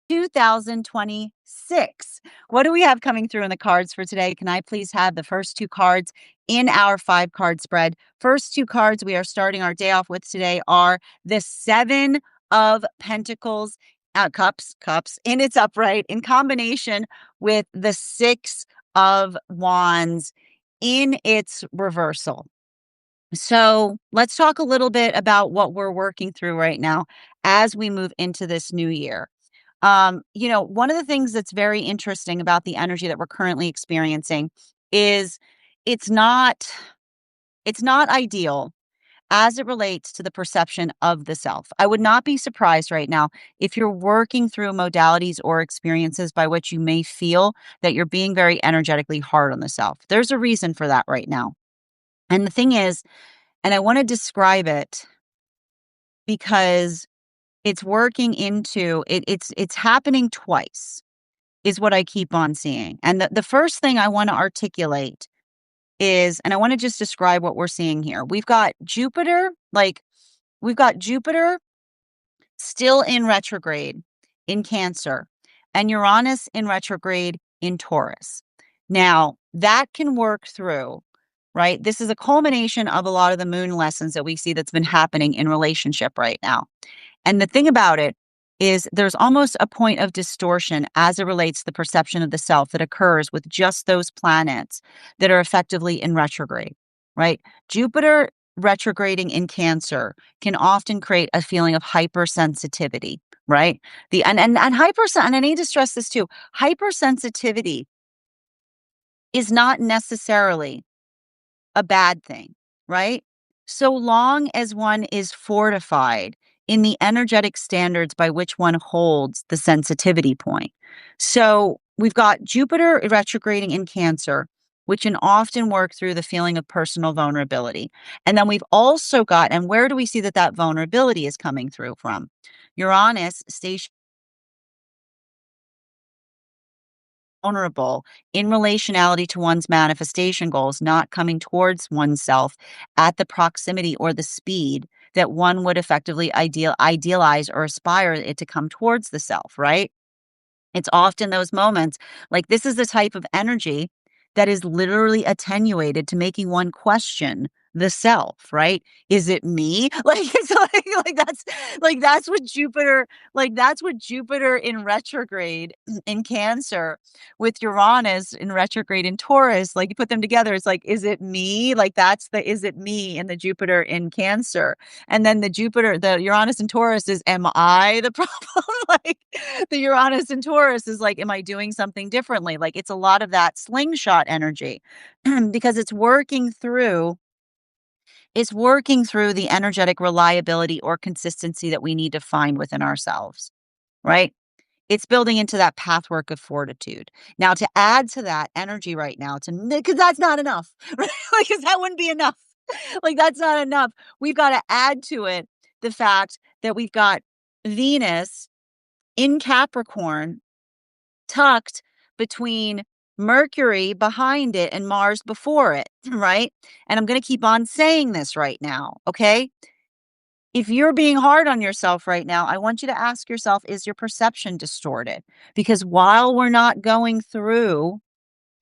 2026. What do we have coming through in the cards for today? Can I please have the first two cards in our 5-card spread? First two cards we are starting our day off with today are the 7 of Pentacles, cups in its upright in combination with the 6 of Wands in its reversal. So let's talk a little bit about what we're working through right now as we move into this new year. One of the things that's very interesting about the energy that we're currently experiencing is it's not it's not ideal as it relates to the perception of the self. I would not be surprised right now if you're working through modalities or experiences by which you may feel that you're being very energetically hard on the self. There's a reason for that right now. And the thing is, and I want to describe it because it's working into it. It's happening twice is what I keep on seeing. And the first thing I want to articulate is, and I want to just describe what we're seeing here. We've got Jupiter still in retrograde in Cancer and Uranus in retrograde in Taurus. Now, that can work through, right? This is a culmination of a lot of the moon lessons that we see that's been happening in relationship right now. And the thing about it is there's almost a point of distortion as it relates to the perception of the self that occurs with just those planets that are effectively in retrograde, right? Jupiter retrograding in Cancer can often create a feeling of hypersensitivity, right? And I need to stress this too. Hypersensitivity is not necessarily a bad thing, right? So long as one is fortified in the energetic standards by which one holds the sensitivity point. So we've got Jupiter retrograding in Cancer, which can often work through the feeling of personal vulnerability. And then we've also got, and where do we see that vulnerability is coming through from? Uranus station vulnerable in relationality to one's manifestation goals, not coming towards oneself at the proximity or the speed that one would effectively idealize or aspire it to come towards the self, right? It's often those moments, like this is the type of energy that is literally attenuated to making one question the self, right? Is it me? Like it's that's what Jupiter in retrograde in Cancer with Uranus in retrograde in Taurus, like you put them together, it's like, is it me? Like that's the is it me in the Jupiter in Cancer. And then the Uranus in Taurus is, am I the problem? Like the Uranus in Taurus is like, am I doing something differently? Like it's a lot of that slingshot energy because it's working through the energetic reliability or consistency that we need to find within ourselves, right? It's building into that pathwork of fortitude. Now, to add to that energy right now, because that's not enough, right? Like, because that wouldn't be enough. Like, that's not enough. We've got to add to it the fact that we've got Venus in Capricorn tucked between Mercury behind it and Mars before it, right? And I'm going to keep on saying this right now, okay? If you're being hard on yourself right now, I want you to ask yourself, is your perception distorted? Because while we're not going through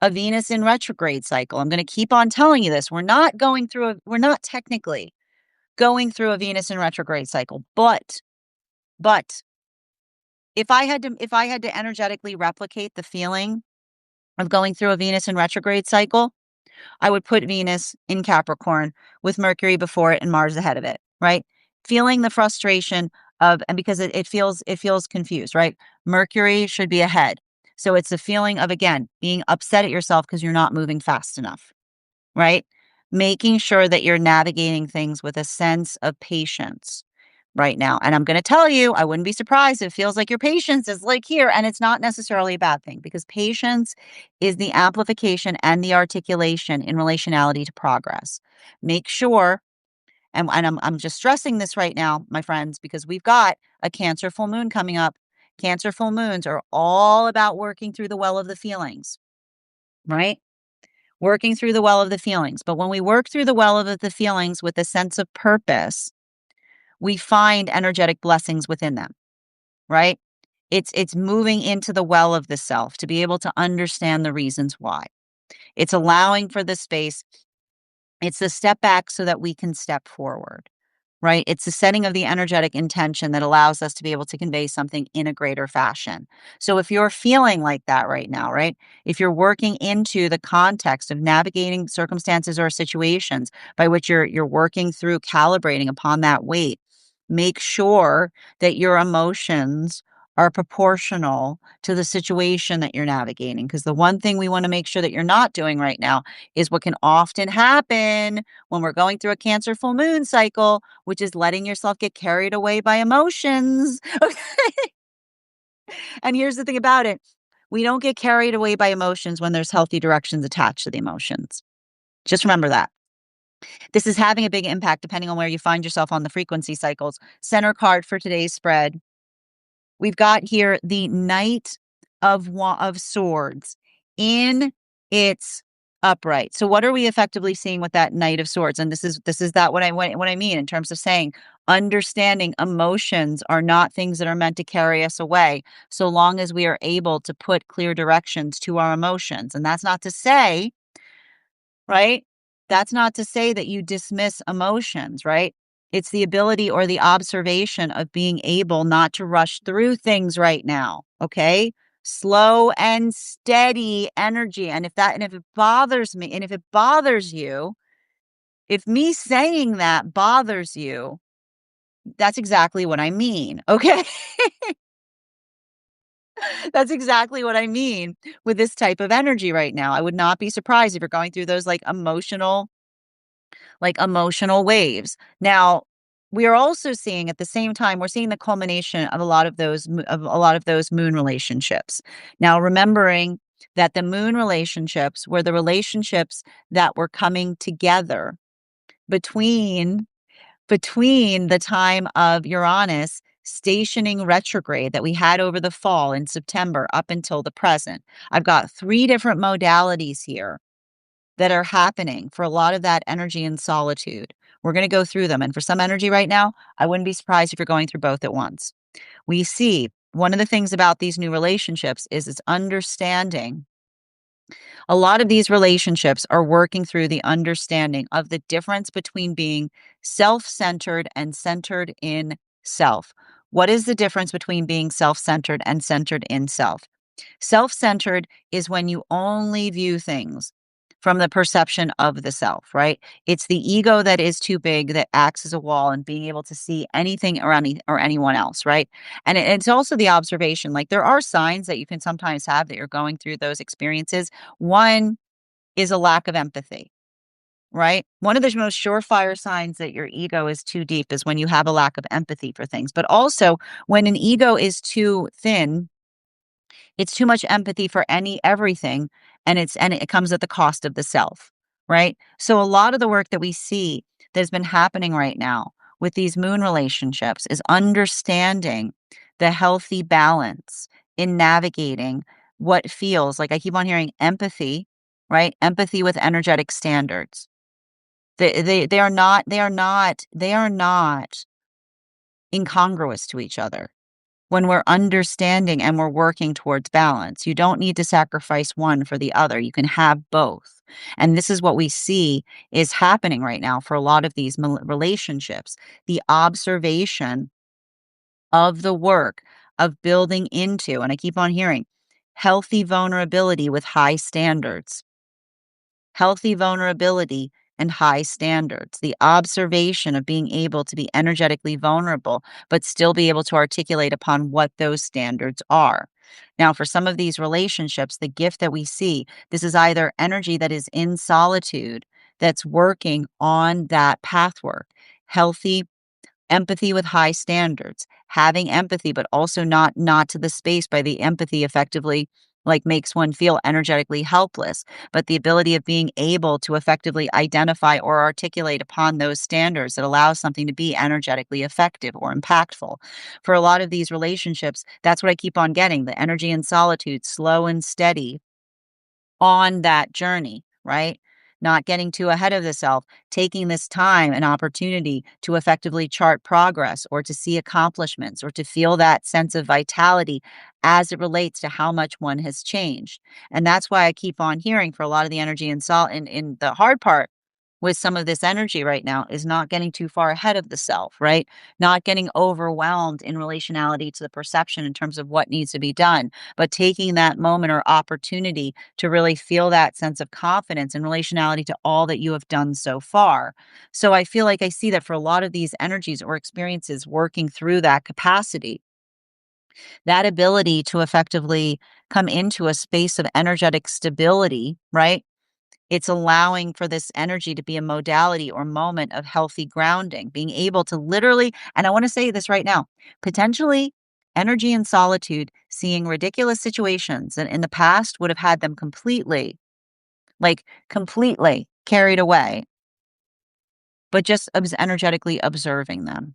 a Venus in retrograde cycle, I'm going to keep on telling you this, we're not technically going through a Venus in retrograde cycle, but if I had to energetically replicate the feeling of going through a Venus in retrograde cycle, I would put Venus in Capricorn with Mercury before it and Mars ahead of it, right? Feeling the frustration and because it feels confused, right? Mercury should be ahead. So it's a feeling of, again, being upset at yourself because you're not moving fast enough, right? Making sure that you're navigating things with a sense of patience right now. And I'm going to tell you, I wouldn't be surprised if it feels like your patience is like here. And it's not necessarily a bad thing because patience is the amplification and the articulation in relationality to progress. Make sure, and I'm just stressing this right now, my friends, because we've got a Cancer full moon coming up. Cancer full moons are all about working through the well of the feelings, right? Working through the well of the feelings. But when we work through the well of the feelings with a sense of purpose, we find energetic blessings within them, right? It's moving into the well of the self to be able to understand the reasons why. It's allowing for the space. It's the step back so that we can step forward, right? It's the setting of the energetic intention that allows us to be able to convey something in a greater fashion. So if you're feeling like that right now, right? If you're working into the context of navigating circumstances or situations by which you're working through calibrating upon that weight, make sure that your emotions are proportional to the situation that you're navigating. Because the one thing we want to make sure that you're not doing right now is what can often happen when we're going through a Cancer full moon cycle, which is letting yourself get carried away by emotions. And here's the thing about it. We don't get carried away by emotions when there's healthy directions attached to the emotions. Just remember that. This is having a big impact depending on where you find yourself on the frequency cycles. Center card for today's spread. We've got here the Knight of Swords in its upright. So what are we effectively seeing with that Knight of Swords? And this is that what I mean in terms of saying understanding emotions are not things that are meant to carry us away, so long as we are able to put clear directions to our emotions. And that's not to say, right? That's not to say that you dismiss emotions, right? It's the ability or the observation of being able not to rush through things right now, okay? Slow and steady energy. And if it bothers me, and if it bothers you, if me saying that bothers you, that's exactly what I mean, okay? That's exactly what I mean with this type of energy right now. I would not be surprised if you're going through those emotional waves. Now, we are also seeing at the same time, we're seeing the culmination of a lot of those moon relationships. Now, remembering that the moon relationships were the relationships that were coming together between the time of Uranus stationing retrograde that we had over the fall in September up until the present. I've got 3 different modalities here that are happening for a lot of that energy and solitude. We're going to go through them. And for some energy right now, I wouldn't be surprised if you're going through both at once. We see one of the things about these new relationships is it's understanding. A lot of these relationships are working through the understanding of the difference between being self centered and centered in self. What is the difference between being self centered and centered in self? Self centered is when you only view things from the perception of the self, right? It's the ego that is too big that acts as a wall and being able to see anything or anyone else, right? And it's also the observation. Like there are signs that you can sometimes have that you're going through those experiences. One is a lack of empathy, right? One of the most surefire signs that your ego is too deep is when you have a lack of empathy for things. But also when an ego is too thin, it's too much empathy for everything, and it comes at the cost of the self, right? So a lot of the work that we see that's been happening right now with these moon relationships is understanding the healthy balance in navigating what feels like I keep on hearing empathy, right? Empathy with energetic standards. They are not incongruous to each other when we're understanding and we're working towards balance. You don't need to sacrifice one for the other. You can have both. And this is what we see is happening right now for a lot of these relationships. The observation of the work of building into, and I keep on hearing, healthy vulnerability with high standards. Healthy vulnerability and high standards, the observation of being able to be energetically vulnerable, but still be able to articulate upon what those standards are. Now, for some of these relationships, the gift that we see, this is either energy that is in solitude that's working on that pathwork, healthy empathy with high standards, having empathy, but also not to the space by the empathy effectively like makes one feel energetically helpless, but the ability of being able to effectively identify or articulate upon those standards that allows something to be energetically effective or impactful. For a lot of these relationships, that's what I keep on getting, the energy and solitude, slow and steady on that journey, right? not getting too ahead of the self, taking this time and opportunity to effectively chart progress or to see accomplishments or to feel that sense of vitality as it relates to how much one has changed. And that's why I keep on hearing for a lot of the energy and salt in the hard part with some of this energy right now is not getting too far ahead of the self, right? Not getting overwhelmed in relationality to the perception in terms of what needs to be done, but taking that moment or opportunity to really feel that sense of confidence in relationality to all that you have done so far. So I feel like I see that for a lot of these energies or experiences working through that capacity, that ability to effectively come into a space of energetic stability, right? It's allowing for this energy to be a modality or moment of healthy grounding, being able to literally, and I want to say this right now, potentially energy and solitude, seeing ridiculous situations that in the past would have had them completely, like completely carried away, but just energetically observing them,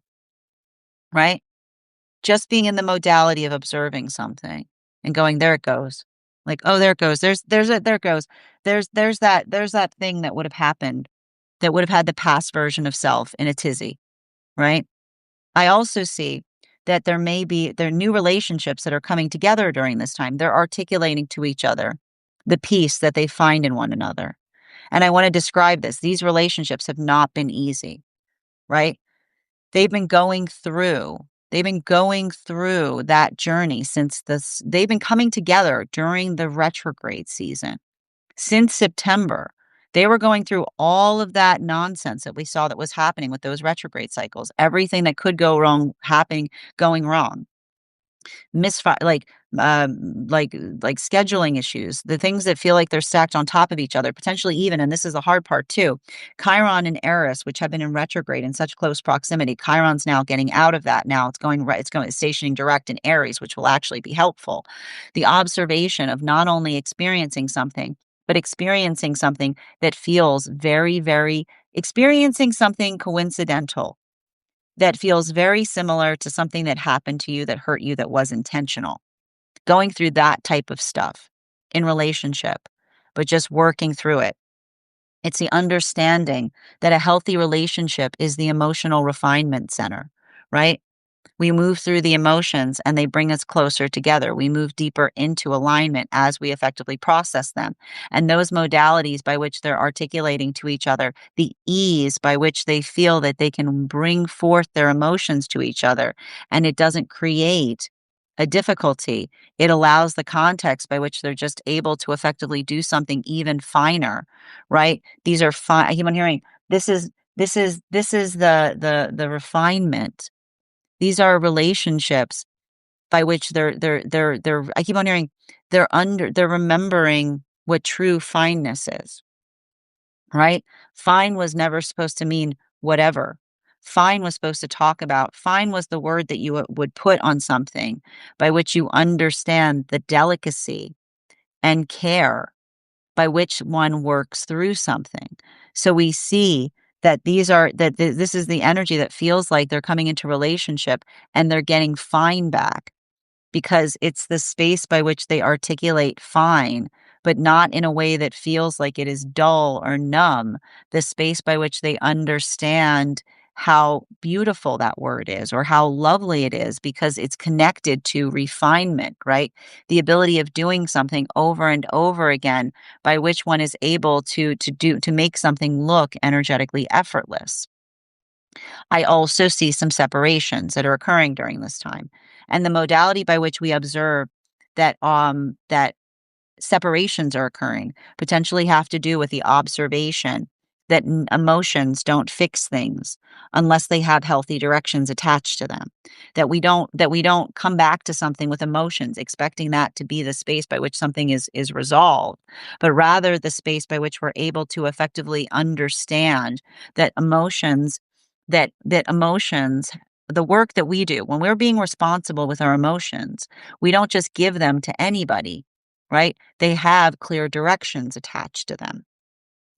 right? Just being in the modality of observing something and going, there it goes. Like, oh, there it goes. There it goes. There's that thing that would have happened that would have had the past version of self in a tizzy, right? I also see that there are new relationships that are coming together during this time. They're articulating to each other the peace that they find in one another. And I want to describe this. These relationships have not been easy, right? They've been going through they've been going through that journey since this they've been coming together during the retrograde season. Since September, they were going through all of that nonsense that we saw that was happening with those retrograde cycles. Everything that could go wrong happening going wrong. Misfi like scheduling issues, the things that feel like they're stacked on top of each other, potentially even, and this is the hard part too, Chiron and Eris, which have been in retrograde in such close proximity. Chiron's now getting out of that. Now it's going right, it's stationing direct in Aries, which will actually be helpful. The observation of not only experiencing something, but experiencing something that feels very, very experiencing something coincidental that feels very similar to something that happened to you that hurt you that was intentional. Going through that type of stuff in relationship, but just working through it. It's the understanding that a healthy relationship is the emotional refinement center, right? We move through the emotions and they bring us closer together. We move deeper into alignment as we effectively process them. And those modalities by which they're articulating to each other, the ease by which they feel that they can bring forth their emotions to each other, and it doesn't create a difficulty. It allows the context by which they're just able to effectively do something even finer, right? These are fine. I keep on hearing this is the refinement. These are relationships by which they're I keep on hearing they're remembering what true fineness is, right? Fine was never supposed to mean whatever. Fine was supposed to talk about, fine was the word that you would put on something by which you understand the delicacy and care by which one works through something. So we see that this is the energy that feels like they're coming into relationship and they're getting fine back because it's the space by which they articulate fine, but not in a way that feels like it is dull or numb. The space by which they understand how beautiful that word is or how lovely it is because it's connected to refinement, right? The ability of doing something over and over again by which one is able to make something look energetically effortless. I also see some separations that are occurring during this time. And the modality by which we observe that separations are occurring potentially have to do with the observation that emotions don't fix things unless they have healthy directions attached to them. That we don't come back to something with emotions expecting that to be the space by which something is resolved, but rather the space by which we're able to effectively understand that emotions, the work that we do when we're being responsible with our emotions, we don't just give them to anybody, right? They have clear directions attached to them.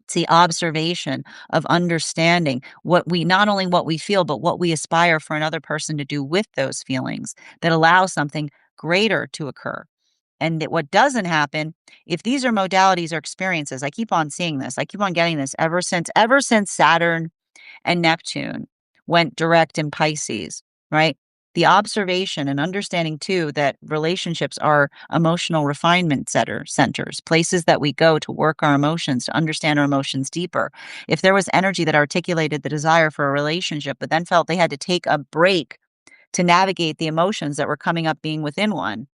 It's the observation of understanding not only what we feel, but what we aspire for another person to do with those feelings that allow something greater to occur. And that what doesn't happen, if these are modalities or experiences, I keep on seeing this. I keep on getting this ever since Saturn and Neptune went direct in Pisces, right? The observation and understanding too that relationships are emotional refinement centers, places that we go to work our emotions, to understand our emotions deeper. If there was energy that articulated the desire for a relationship, but then felt they had to take a break to navigate the emotions that were coming up being within one,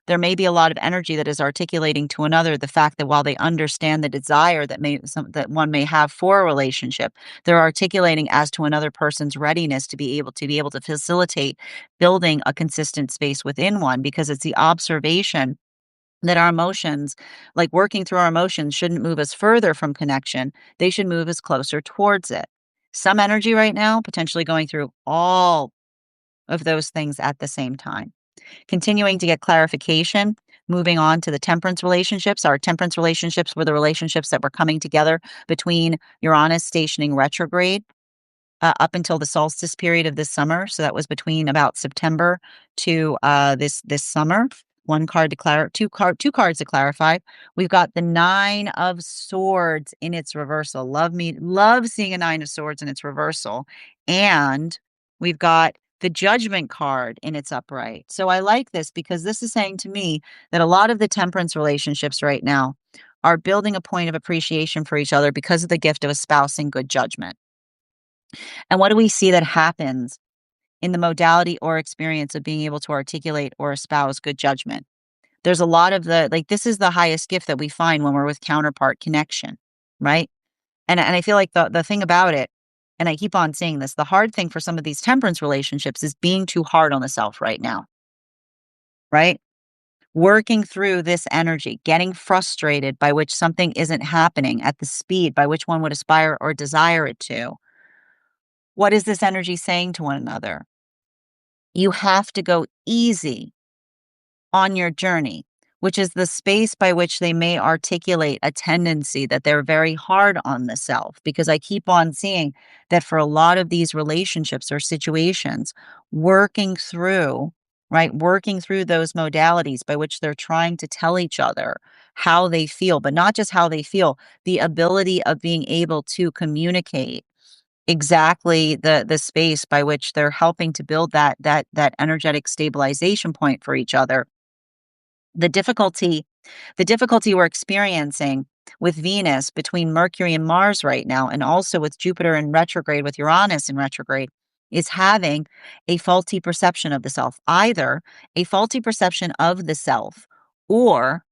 there may be a lot of energy that is articulating to another the fact that while they understand the desire that one may have for a relationship, they're articulating as to another person's readiness to be able to facilitate building a consistent space within one, because it's the observation that our emotions, like working through our emotions, shouldn't move us further from connection. They should move us closer towards it. Some energy right now potentially going through all of those things at the same time. Continuing to get clarification, moving on to the temperance relationships. Our temperance relationships were the relationships that were coming together between Uranus stationing retrograde up until the solstice period of this summer. So that was between about September to this summer. Two cards to clarify. We've got the Nine of Swords in its reversal. Love seeing a Nine of Swords in its reversal. And we've got the Judgment card in its upright. So I like this because this is saying to me that a lot of the temperance relationships right now are building a point of appreciation for each other because of the gift of espousing good judgment. And what do we see that happens in the modality or experience of being able to articulate or espouse good judgment? There's a lot of this is the highest gift that we find when we're with counterpart connection, right? And I feel like the thing about it, and I keep on saying this, the hard thing for some of these temperance relationships is being too hard on the self right now, right? Working through this energy, getting frustrated by which something isn't happening at the speed by which one would aspire or desire it to. What is this energy saying to one another? You have to go easy on your journey, which is the space by which they may articulate a tendency that they're very hard on the self. Because I keep on seeing that for a lot of these relationships or situations, working through, right, working through those modalities by which they're trying to tell each other how they feel, but not just how they feel, the ability of being able to communicate exactly the space by which they're helping to build that energetic stabilization point for each other. The difficulty we're experiencing with Venus between Mercury and Mars right now, and also with Jupiter in retrograde, with Uranus in retrograde, is having a faulty perception of the self, either a faulty perception of the self or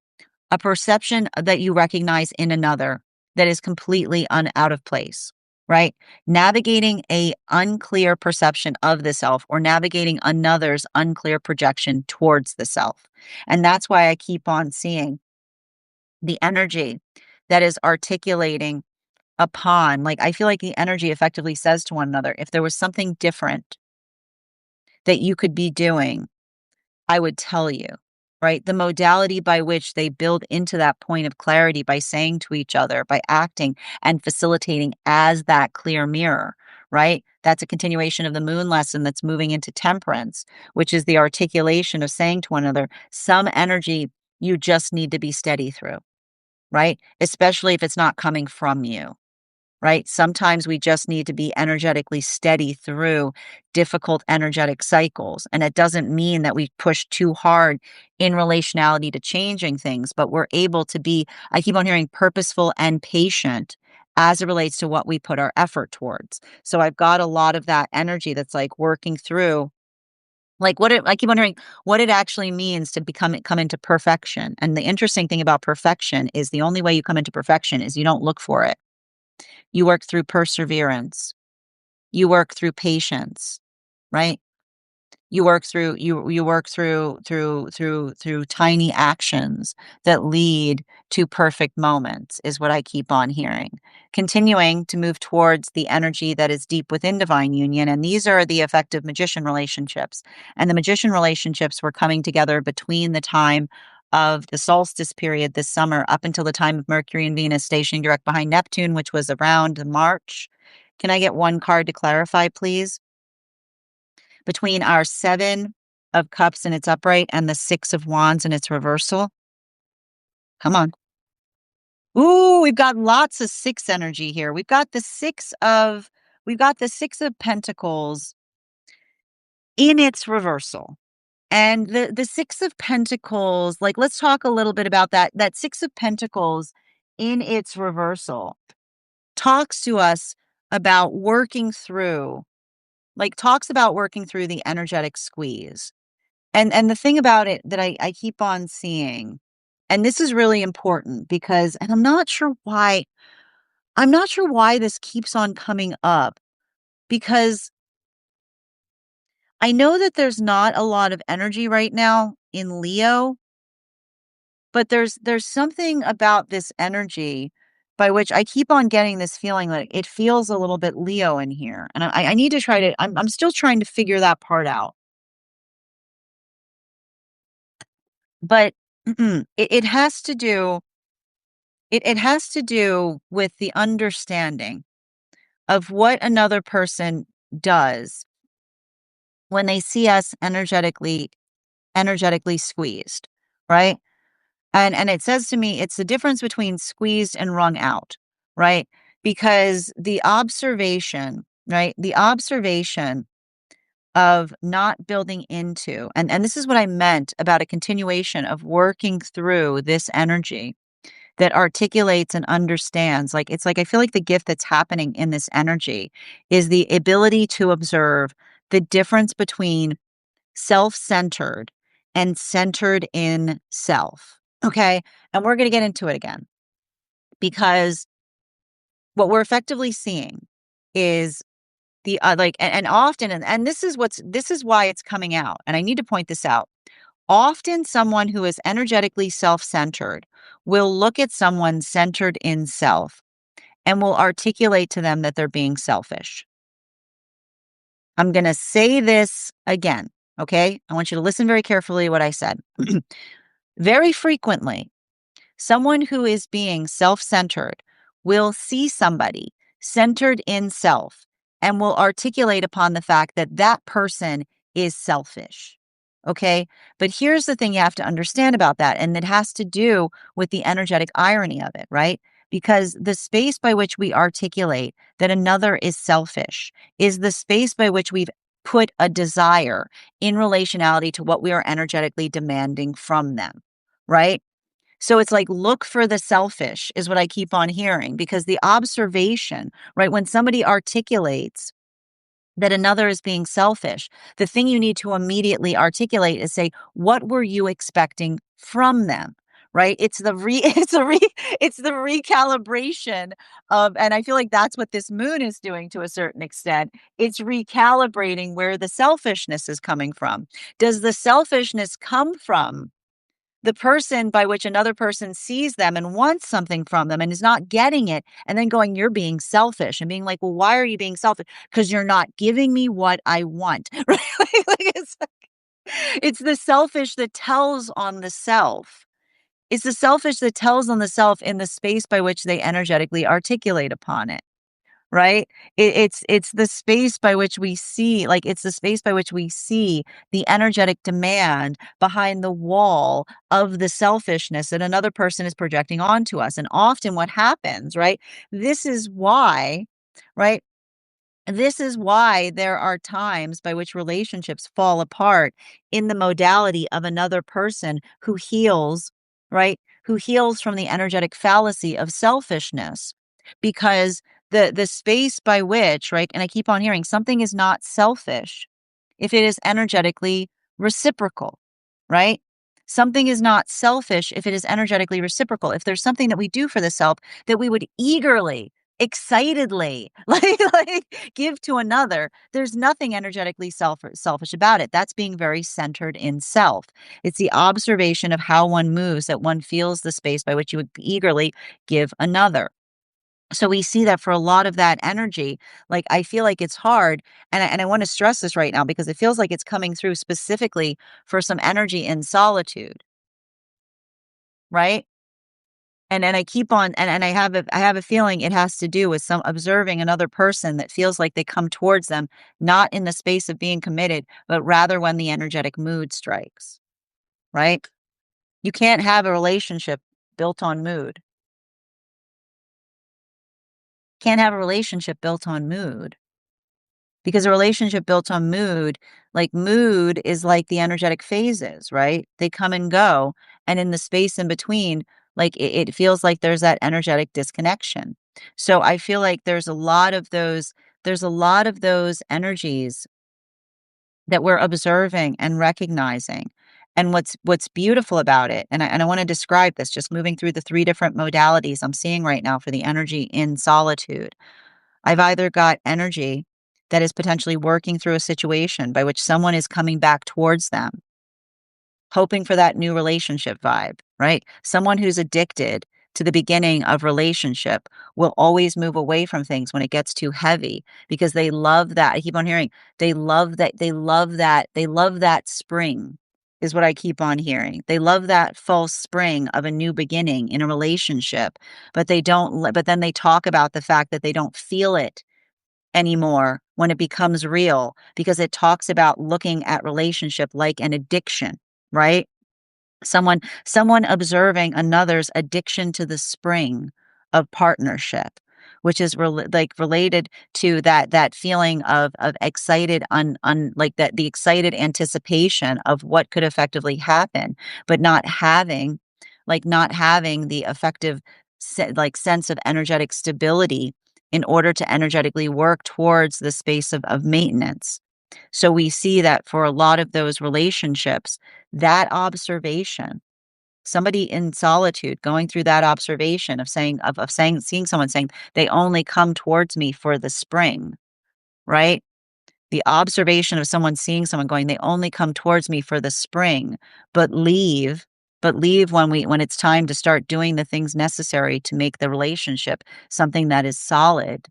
a perception that you recognize in another that is completely out of place, right? Navigating a unclear perception of the self or navigating another's unclear projection towards the self. And that's why I keep on seeing the energy that is articulating upon, like, I feel like the energy effectively says to one another, if there was something different that you could be doing, I would tell you, right? The modality by which they build into that point of clarity by saying to each other, by acting and facilitating as that clear mirror, right? That's a continuation of the moon lesson that's moving into temperance, which is the articulation of saying to one another, some energy you just need to be steady through, right? Especially if it's not coming from you, right? Sometimes we just need to be energetically steady through difficult energetic cycles. And it doesn't mean that we push too hard in relationality to changing things, but we're able to be, I keep on hearing, purposeful and patient as it relates to what we put our effort towards. So I've got a lot of that energy that's like working through, like I keep wondering what it actually means to come into perfection. And the interesting thing about perfection is the only way you come into perfection is you don't look for it. You work through perseverance. You work through patience, right? You work through tiny actions that lead to perfect moments is what I keep on hearing. Continuing to move towards the energy that is deep within divine union, and these are the effective magician relationships. And the magician relationships were coming together between the time of the solstice period this summer up until the time of Mercury and Venus stationing direct behind Neptune, which was around March. Can I get one card to clarify, please? Between our Seven of Cups in its upright and the Six of Wands in its reversal. Come on. Ooh, we've got lots of 6 energy here. We've got the 6 of Pentacles in its reversal. And the 6 of Pentacles, like, let's talk a little bit about that. That 6 of Pentacles in its reversal talks to us about working through, talks about working through the energetic squeeze. And the thing about it that I keep on seeing, and this is really important because, and I'm not sure why this keeps on coming up, because I know that there's not a lot of energy right now in Leo, but there's something about this energy by which I keep on getting this feeling that it feels a little bit Leo in here. And I need to try to, I'm still trying to figure that part out. But it has to do, it has to do with the understanding of what another person does when they see us energetically squeezed, right? And it says to me, it's the difference between squeezed and wrung out, right? Because the observation, right? The observation of not building into, and this is what I meant about a continuation of working through this energy that articulates and understands. Like, it's like I feel like the gift that's happening in this energy is the ability to observe the difference between self-centered and centered in self. Okay. And we're going to get into it again, because what we're effectively seeing is the and often, and this is why it's coming out. And I need to point this out. Often someone who is energetically self-centered will look at someone centered in self and will articulate to them that they're being selfish. I'm going to say this again. Okay. I want you to listen very carefully to what I said. Very frequently, someone who is being self-centered will see somebody centered in self and will articulate upon the fact that that person is selfish. Okay. But here's the thing you have to understand about that. And it has to do with the energetic irony of it, right? Because the space by which we articulate that another is selfish is the space by which we've put a desire in relationality to what we are energetically demanding from them, right? So it's like, look for the selfish is what I keep on hearing, because the observation, right? When somebody articulates that another is being selfish, the thing you need to immediately articulate is say, what were you expecting from them? Right? It's the it's the recalibration of, and I feel like that's what this moon is doing to a certain extent. It's recalibrating where the selfishness is coming from. Does the selfishness come from the person by which another person sees them and wants something from them and is not getting it, and then going, you're being selfish, and being like, well, why are you being selfish? Because you're not giving me what I want, right? It's the selfish that tells on the self. It's the selfish that tells on the self in the space by which they energetically articulate upon it. Right? It's the space by which we see, it's the space by which we see the energetic demand behind the wall of the selfishness that another person is projecting onto us. And often what happens, right? This is why, right? This is why there are times by which relationships fall apart in the modality of another person who heals, right? Who heals from the energetic fallacy of selfishness. Because the space by which, right, and I keep on hearing something is not selfish if it is energetically reciprocal, right? Something is not selfish if it is energetically reciprocal. If there's something that we do for the self that we would eagerly, excitedly, give to another, there's nothing energetically selfish about it. That's being very centered in self. It's the observation of how one moves that one feels the space by which you would eagerly give another. So we see that for a lot of that energy, I feel like it's hard. And I want to stress this right now because it feels like it's coming through specifically for some energy in solitude, right? And I keep on, and I have a feeling it has to do with some observing another person that feels like they come towards them, not in the space of being committed, but rather when the energetic mood strikes, right? You can't have a relationship built on mood. Can't have a relationship built on mood. Because a relationship built on mood, like mood is like the energetic phases, right? They come and go. And in the space in between, like it feels like there's that energetic disconnection. So I feel like there's a lot of those energies that we're observing and recognizing. And what's beautiful about it, and I want to describe this, just moving through the three different modalities I'm seeing right now for the energy in solitude. I've either got energy that is potentially working through a situation by which someone is coming back towards them, hoping for that new relationship vibe, right? Someone who's addicted to the beginning of relationship will always move away from things when it gets too heavy because they love that. I keep on hearing they love that spring is what I keep on hearing. They love that false spring of a new beginning in a relationship, but but then they talk about the fact that they don't feel it anymore when it becomes real because it talks about looking at relationship like an addiction, right? Someone observing another's addiction to the spring of partnership, which is related to that feeling of excited like that the excited anticipation of what could effectively happen, but not having the effective sense of energetic stability in order to energetically work towards the space of maintenance. So we see that for a lot of those relationships, that observation, somebody in solitude going through that observation of saying, seeing someone saying, they only come towards me for the spring, right? The observation of someone seeing someone going, they only come towards me for the spring, but leave when it's time to start doing the things necessary to make the relationship something that is solid.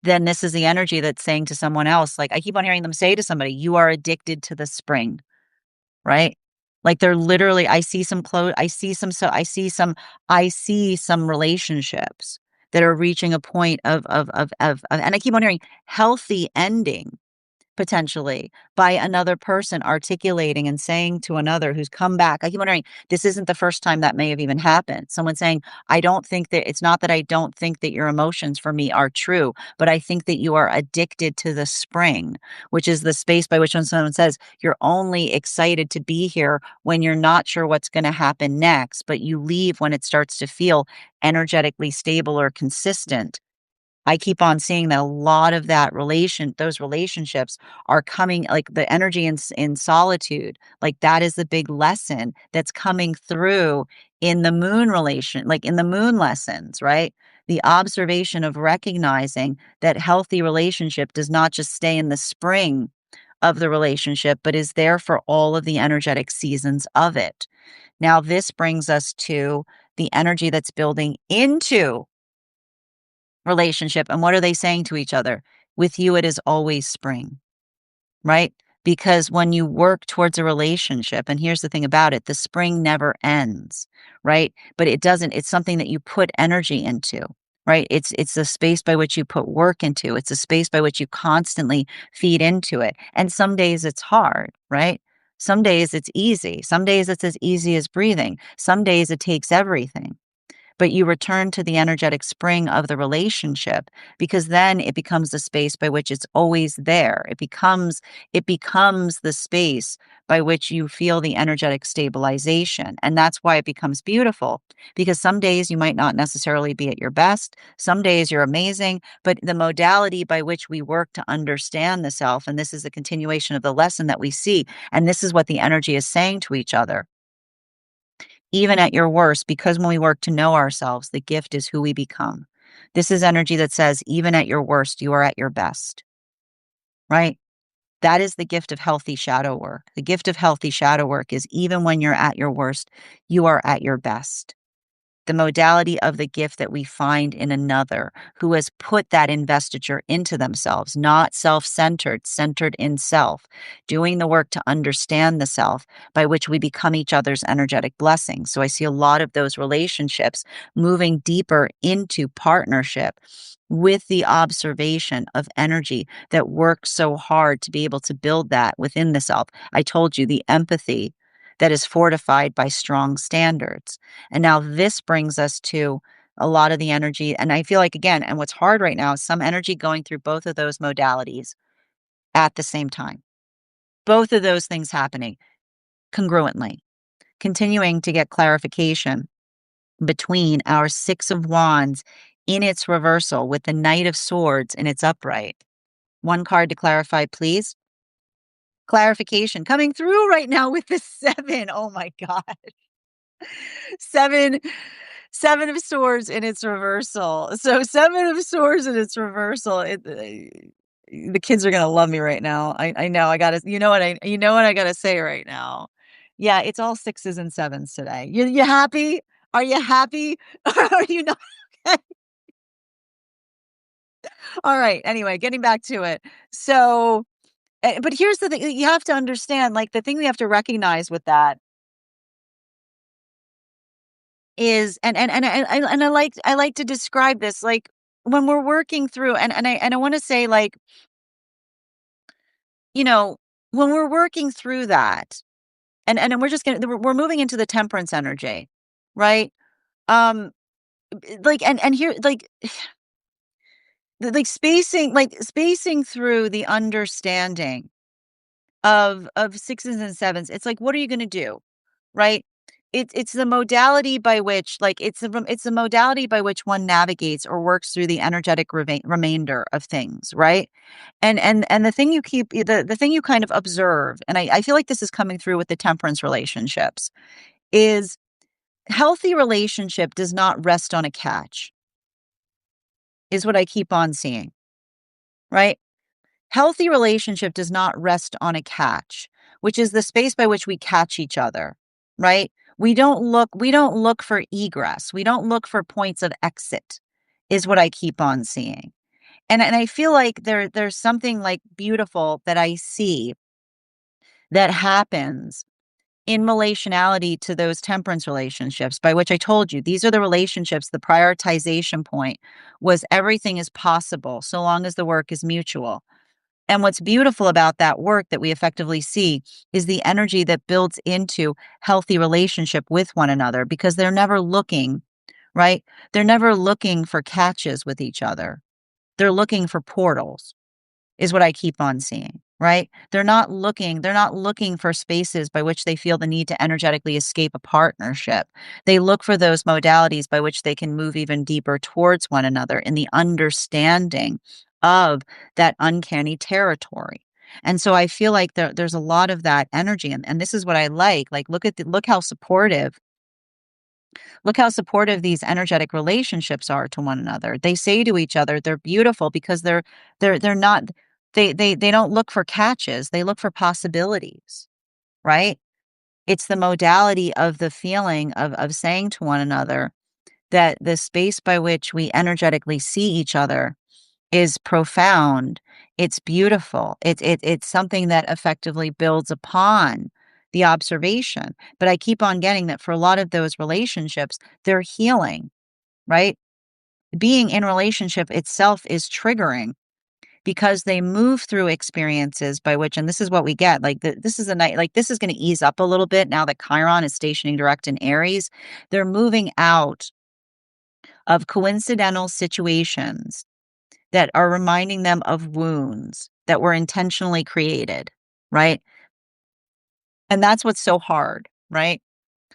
Then this is the energy that's saying to someone else, like I keep on hearing them say to somebody, you are addicted to the spring, right? Like they're literally, I see some relationships that are reaching a point and I keep on hearing healthy ending potentially by another person articulating and saying to another who's come back. I keep wondering, this isn't the first time that may have even happened. Someone saying, I don't think that it's not that I don't think that your emotions for me are true, but I think that you are addicted to the spring, which is the space by which when someone says you're only excited to be here when you're not sure what's going to happen next, but you leave when it starts to feel energetically stable or consistent. I keep on seeing that a lot of those relationships are coming like the energy in solitude, like that is the big lesson that's coming through in the moon relation, like in the moon lessons, right? The observation of recognizing that healthy relationship does not just stay in the spring of the relationship, but is there for all of the energetic seasons of it. Now, this brings us to the energy that's building into relationship. And what are they saying to each other? With you, it is always spring, right? Because when you work towards a relationship, and here's the thing about it, the spring never ends, right? But it's something that you put energy into, right? It's the space by which you put work into. It's a space by which you constantly feed into it. And some days it's hard, right? Some days it's easy. Some days it's as easy as breathing. Some days it takes everything, but you return to the energetic spring of the relationship because then it becomes the space by which it's always there. It becomes the space by which you feel the energetic stabilization. And that's why it becomes beautiful, because some days you might not necessarily be at your best. Some days you're amazing, but the modality by which we work to understand the self, and this is a continuation of the lesson that we see, and this is what the energy is saying to each other, even at your worst, because when we work to know ourselves, the gift is who we become. This is energy that says, even at your worst, you are at your best, right? That is the gift of healthy shadow work. The gift of healthy shadow work is even when you're at your worst, you are at your best. The modality of the gift that we find in another who has put that investiture into themselves, not self-centered, centered in self, doing the work to understand the self by which we become each other's energetic blessings. So I see a lot of those relationships moving deeper into partnership with the observation of energy that works so hard to be able to build that within the self. I told you the empathy that is fortified by strong standards. And now this brings us to a lot of the energy. And I feel like, again, and what's hard right now is some energy going through both of those modalities at the same time. Both of those things happening congruently, continuing to get clarification between our Six of Wands in its reversal with the Knight of Swords in its upright. One card to clarify, please. Clarification coming through right now with the 7. Oh my God. 7 7 of Swords in its reversal. So 7 of Swords in its reversal. The kids are gonna love me right now. I know I gotta you know what I gotta say right now. Yeah, it's all 6s and 7s today. You happy? Are you happy? Or are you not? All right. Anyway, getting back to it. So, but here's the thing, you have to understand, like, the thing we have to recognize with that is and I like to describe this, like, when we're working through and I wanna say, like, you know, when we're working through that, and we're just gonna we're moving into the temperance energy, right? Um, like, and here, like, spacing through the understanding of 6s and 7s, it's like, what are you gonna do, right? It's the modality by which, like, it's the modality by which one navigates or works through the energetic remainder of things, right? And the thing you keep the thing you kind of observe, and I feel like this is coming through with the temperance relationships, is healthy relationship does not rest on a catch, is what I keep on seeing, right? Healthy relationship does not rest on a catch, which is the space by which we catch each other, right? We don't look for egress. We don't look for points of exit, is what I keep on seeing. And I feel like there's something, like, beautiful that I see that happens in relationality to those temperance relationships, by which I told you these are the relationships, the prioritization point was everything is possible so long as the work is mutual. And what's beautiful about that work that we effectively see is the energy that builds into healthy relationship with one another, because they're never looking, right? They're never looking for catches with each other. They're looking for portals, is what I keep on seeing, right? They're not looking for spaces by which they feel the need to energetically escape a partnership. They look for those modalities by which they can move even deeper towards one another in the understanding of that uncanny territory. And so I feel like there's a lot of that energy, and this is what I like. Like, look how supportive these energetic relationships are to one another. They say to each other, they're beautiful because they're not they don't look for catches. They look for possibilities, right? It's the modality of the feeling of saying to one another that the space by which we energetically see each other is profound. It's beautiful. It's something that effectively builds upon the observation. But I keep on getting that for a lot of those relationships, they're healing, right? Being in relationship itself is triggering because they move through experiences by which, and this is what we get, like, this is a night, like, this is going to ease up a little bit now that Chiron is stationing direct in Aries. They're moving out of coincidental situations that are reminding them of wounds that were intentionally created, right? And that's what's so hard, right?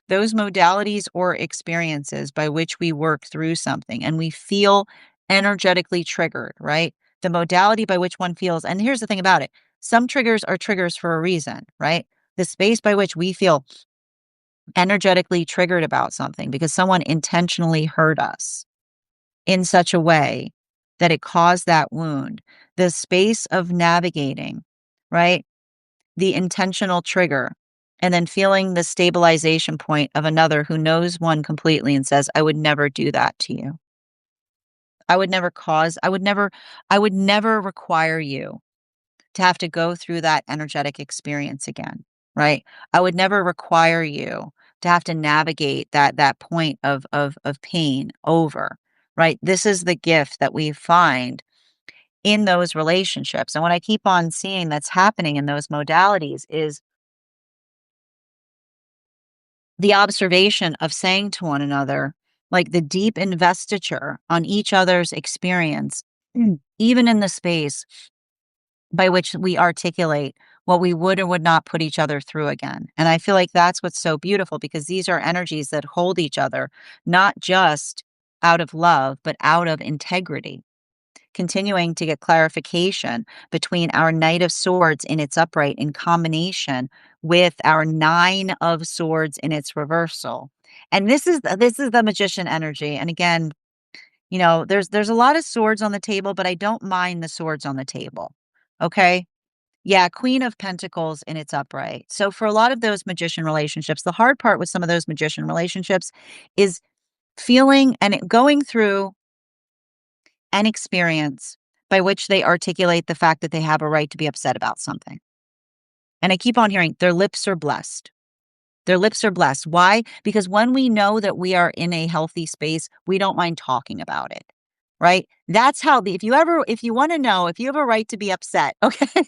Those modalities or experiences by which we work through something and we feel energetically triggered, right? The modality by which one feels, and here's the thing about it, some triggers are triggers for a reason, right? The space by which we feel energetically triggered about something because someone intentionally hurt us in such a way that it caused that wound. The space of navigating, right? The intentional trigger, and then feeling the stabilization point of another who knows one completely and says, I would never do that to you. I would never require you to have to go through that energetic experience again, right? I would never require you to have to navigate that point of pain over, right? This is the gift that we find in those relationships. And what I keep on seeing that's happening in those modalities is the observation of saying to one another, like the deep investiture on each other's experience, even in the space by which we articulate what we would or would not put each other through again. And I feel like that's what's so beautiful because these are energies that hold each other, not just out of love, but out of integrity. Continuing to get clarification between our Knight of Swords in its upright in combination with our Nine of Swords in its reversal. And this is the magician energy. And again, there's a lot of swords on the table, but I don't mind the swords on the table. Okay? Yeah, Queen of Pentacles in its upright. So for a lot of those magician relationships, the hard part with some of those magician relationships is feeling and going through an experience by which they articulate the fact that they have a right to be upset about something. And I keep on hearing their lips are blessed. Their lips are blessed. Why? Because when we know that we are in a healthy space, we don't mind talking about it. Right? That's how if you want to know if you have a right to be upset, okay?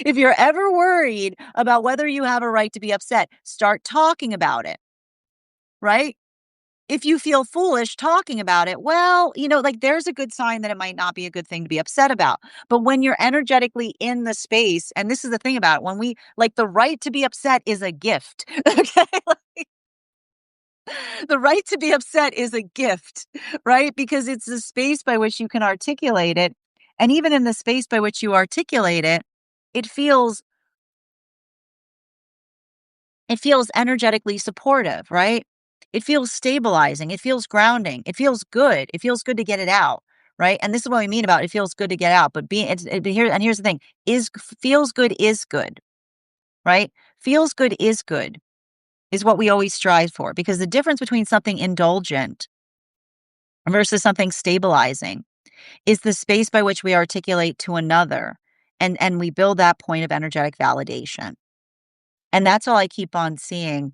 If you're ever worried about whether you have a right to be upset, start talking about it. Right? If you feel foolish talking about it, well, like there's a good sign that it might not be a good thing to be upset about. But when you're energetically in the space, and this is the thing about it, when we like the right to be upset is a gift. Okay. The right to be upset is a gift, right? Because it's the space by which you can articulate it. And even in the space by which you articulate it, it feels it feels energetically supportive, right? It feels stabilizing. It feels grounding. It feels good. It feels good to get it out, right? And this is what we mean about it feels good to get out. But here's the thing: feels good is good, right? Feels good is what we always strive for because the difference between something indulgent versus something stabilizing is the space by which we articulate to another, and we build that point of energetic validation. And that's all I keep on seeing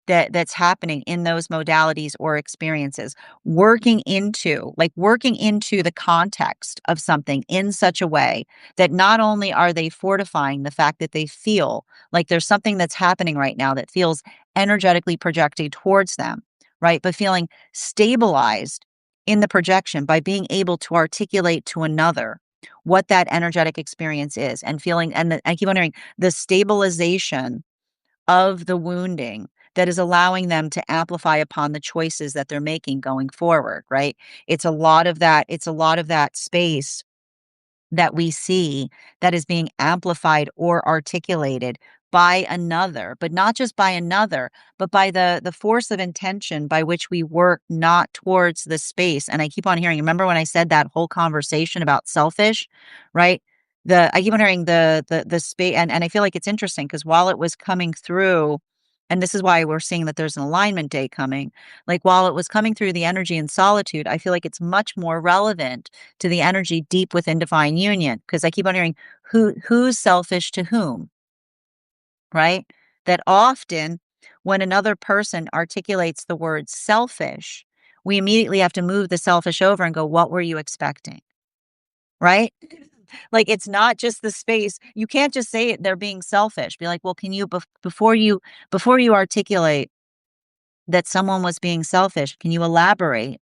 that's happening in those modalities or experiences, working into the context of something in such a way that not only are they fortifying the fact that they feel like there's something that's happening right now that feels energetically projected towards them, right? But feeling stabilized in the projection by being able to articulate to another what that energetic experience is and feeling, I keep wondering the stabilization of the wounding that is allowing them to amplify upon the choices that they're making going forward, right? It's a lot of that space that we see that is being amplified or articulated by another, but not just by another, but by the force of intention by which we work not towards the space. And I keep on hearing, remember when I said that whole conversation about selfish, right? I keep on hearing the space, and I feel like it's interesting because while it was coming through, and this is why we're seeing that there's an alignment day coming, like while it was coming through the energy in solitude, I feel like it's much more relevant to the energy deep within divine union because I keep on hearing who's selfish to whom, right? That often when another person articulates the word selfish, we immediately have to move the selfish over and go, what were you expecting? Right? Like it's not just the space. You can't just say it, they're being selfish. Be like, well, can you before you articulate that someone was being selfish, can you elaborate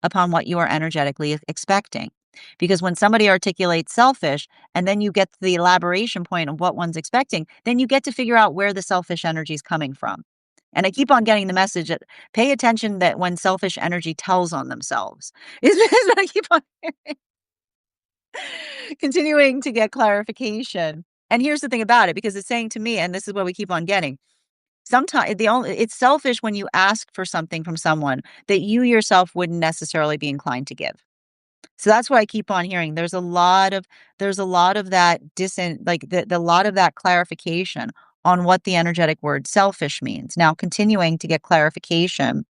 upon what you are energetically expecting? Because when somebody articulates selfish and then you get to the elaboration point of what one's expecting, then you get to figure out where the selfish energy is coming from. And I keep on getting the message that pay attention that when selfish energy tells on themselves is what I keep on continuing to get clarification. And here's the thing about it, because it's saying to me, and this is what we keep on getting. Sometimes it's selfish when you ask for something from someone that you yourself wouldn't necessarily be inclined to give. So that's why I keep on hearing there's a lot of that the lot of that clarification on what the energetic word selfish means. Now continuing to get clarification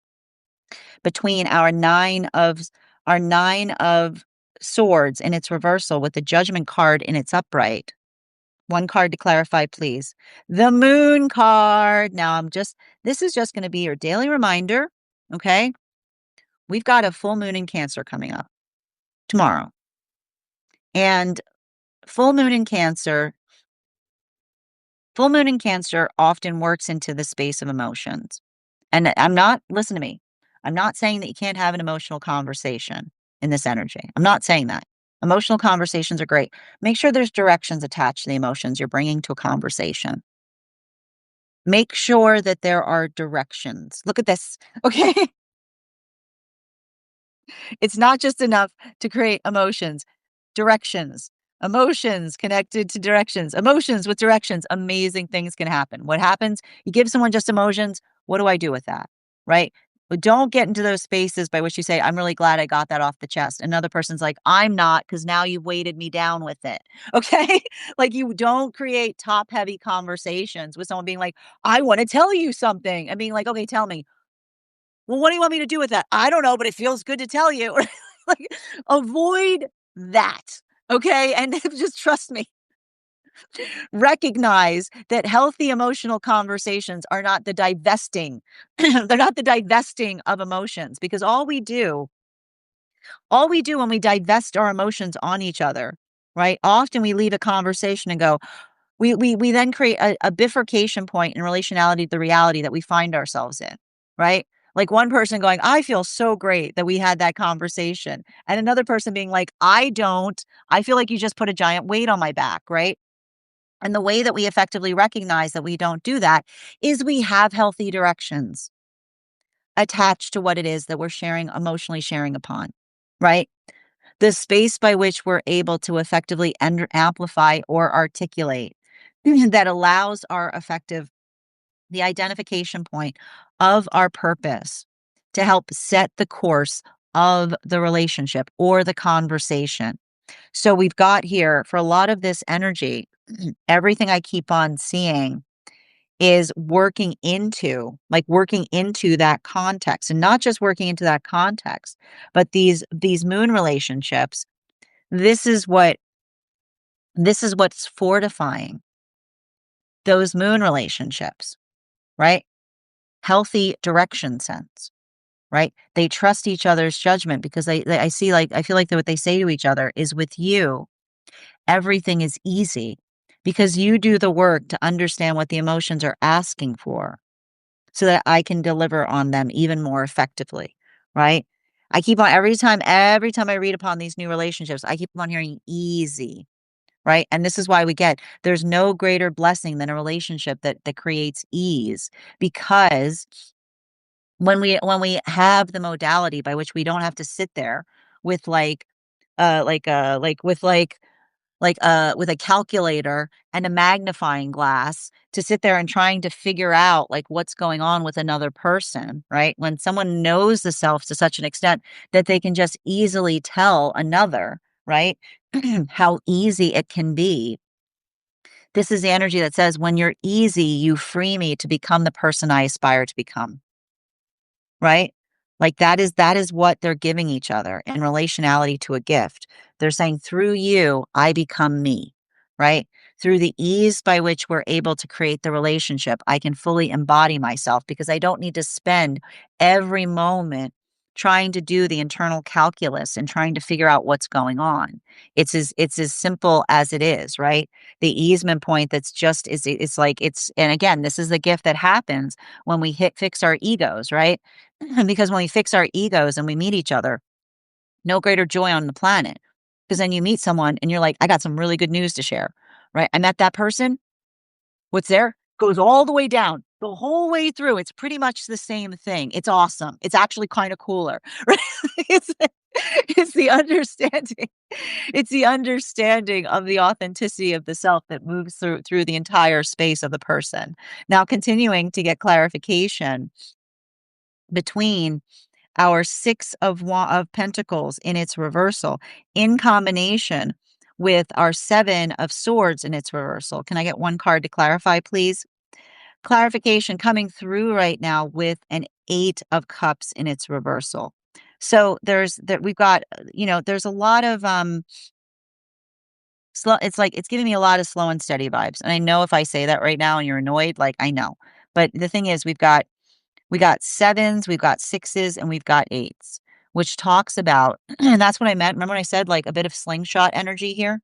between our 9 of swords in its reversal with the judgment card in its upright. One card to clarify, please. The moon card. Now this is just going to be your daily reminder. Okay. We've got a full moon in Cancer coming up tomorrow. And full moon in Cancer, full moon in Cancer often works into the space of emotions. And I'm not listen to me. I'm not saying that you can't have an emotional conversation in this energy. I'm not saying that. Emotional conversations are great. Make sure there's directions attached to the emotions you're bringing to a conversation. Make sure that there are directions. Look at this. Okay. It's not just enough to create emotions, directions, emotions connected to directions, emotions with directions. Amazing things can happen. What happens? You give someone just emotions. What do I do with that? Right? But don't get into those spaces by which you say, I'm really glad I got that off the chest. Another person's like, I'm not, because now you've weighted me down with it. Okay. Like you don't create top heavy conversations with someone being like, I want to tell you something. And being like, okay, tell me. Well, what do you want me to do with that? I don't know, but it feels good to tell you. Like, avoid that, okay? And just trust me. Recognize that healthy emotional conversations are not the divesting. They're not the divesting of emotions because all we do when we divest our emotions on each other, right? Often we leave a conversation and go, we then create a bifurcation point in relationality to the reality that we find ourselves in, right? Like one person going, I feel so great that we had that conversation. And another person being like, I don't. I feel like you just put a giant weight on my back, right? And the way that we effectively recognize that we don't do that is we have healthy directions attached to what it is that we're sharing, emotionally sharing upon, right? The space by which we're able to effectively amplify or articulate that allows our effective the identification point of our purpose to help set the course of the relationship or the conversation. So we've got here for a lot of this energy, everything I keep on seeing is working into that context, and not just working into that context, but these moon relationships. This is what's fortifying those moon relationships, right? Healthy direction sense, right? They trust each other's judgment because I see like I feel like what they say to each other is with you, everything is easy because you do the work to understand what the emotions are asking for so that I can deliver on them even more effectively, right? I keep on every time I read upon these new relationships, I keep on hearing easy, right? And this is why there's no greater blessing than a relationship that creates ease because when we have the modality by which we don't have to sit there with with a calculator and a magnifying glass to sit there and trying to figure out like what's going on with another person, right? When someone knows the self to such an extent that they can just easily tell another, right? How easy it can be. This is the energy that says, when you're easy, you free me to become the person I aspire to become. Right? Like that is what they're giving each other in relationality to a gift. They're saying, through you, I become me, right? Through the ease by which we're able to create the relationship, I can fully embody myself because I don't need to spend every moment trying to do the internal calculus and trying to figure out what's going on. It's as simple as it is, right? The easement point that's just is it's like it's and again, this is the gift that happens when we hit fix our egos, right? Because when we fix our egos and we meet each other, no greater joy on the planet. Because then you meet someone and you're like, I got some really good news to share, right? I met that person. What's there goes all the way down, the whole way through. It's pretty much the same thing. It's awesome. It's actually kind of cooler, right? It's, it's the understanding. It's the understanding of the authenticity of the self that moves through the entire space of the person. Now, continuing to get clarification between our of pentacles in its reversal in combination with our 7 of swords in its reversal. Can I get one card to clarify, please? Clarification coming through right now with an 8 of cups in its reversal. So we've got, there's a lot of slow. It's like it's giving me a lot of slow and steady vibes. And I know if I say that right now and you're annoyed, like I know. But the thing is we got sevens, we've got sixes, and we've got eights, which talks about, and that's what I meant. Remember when I said like a bit of slingshot energy here?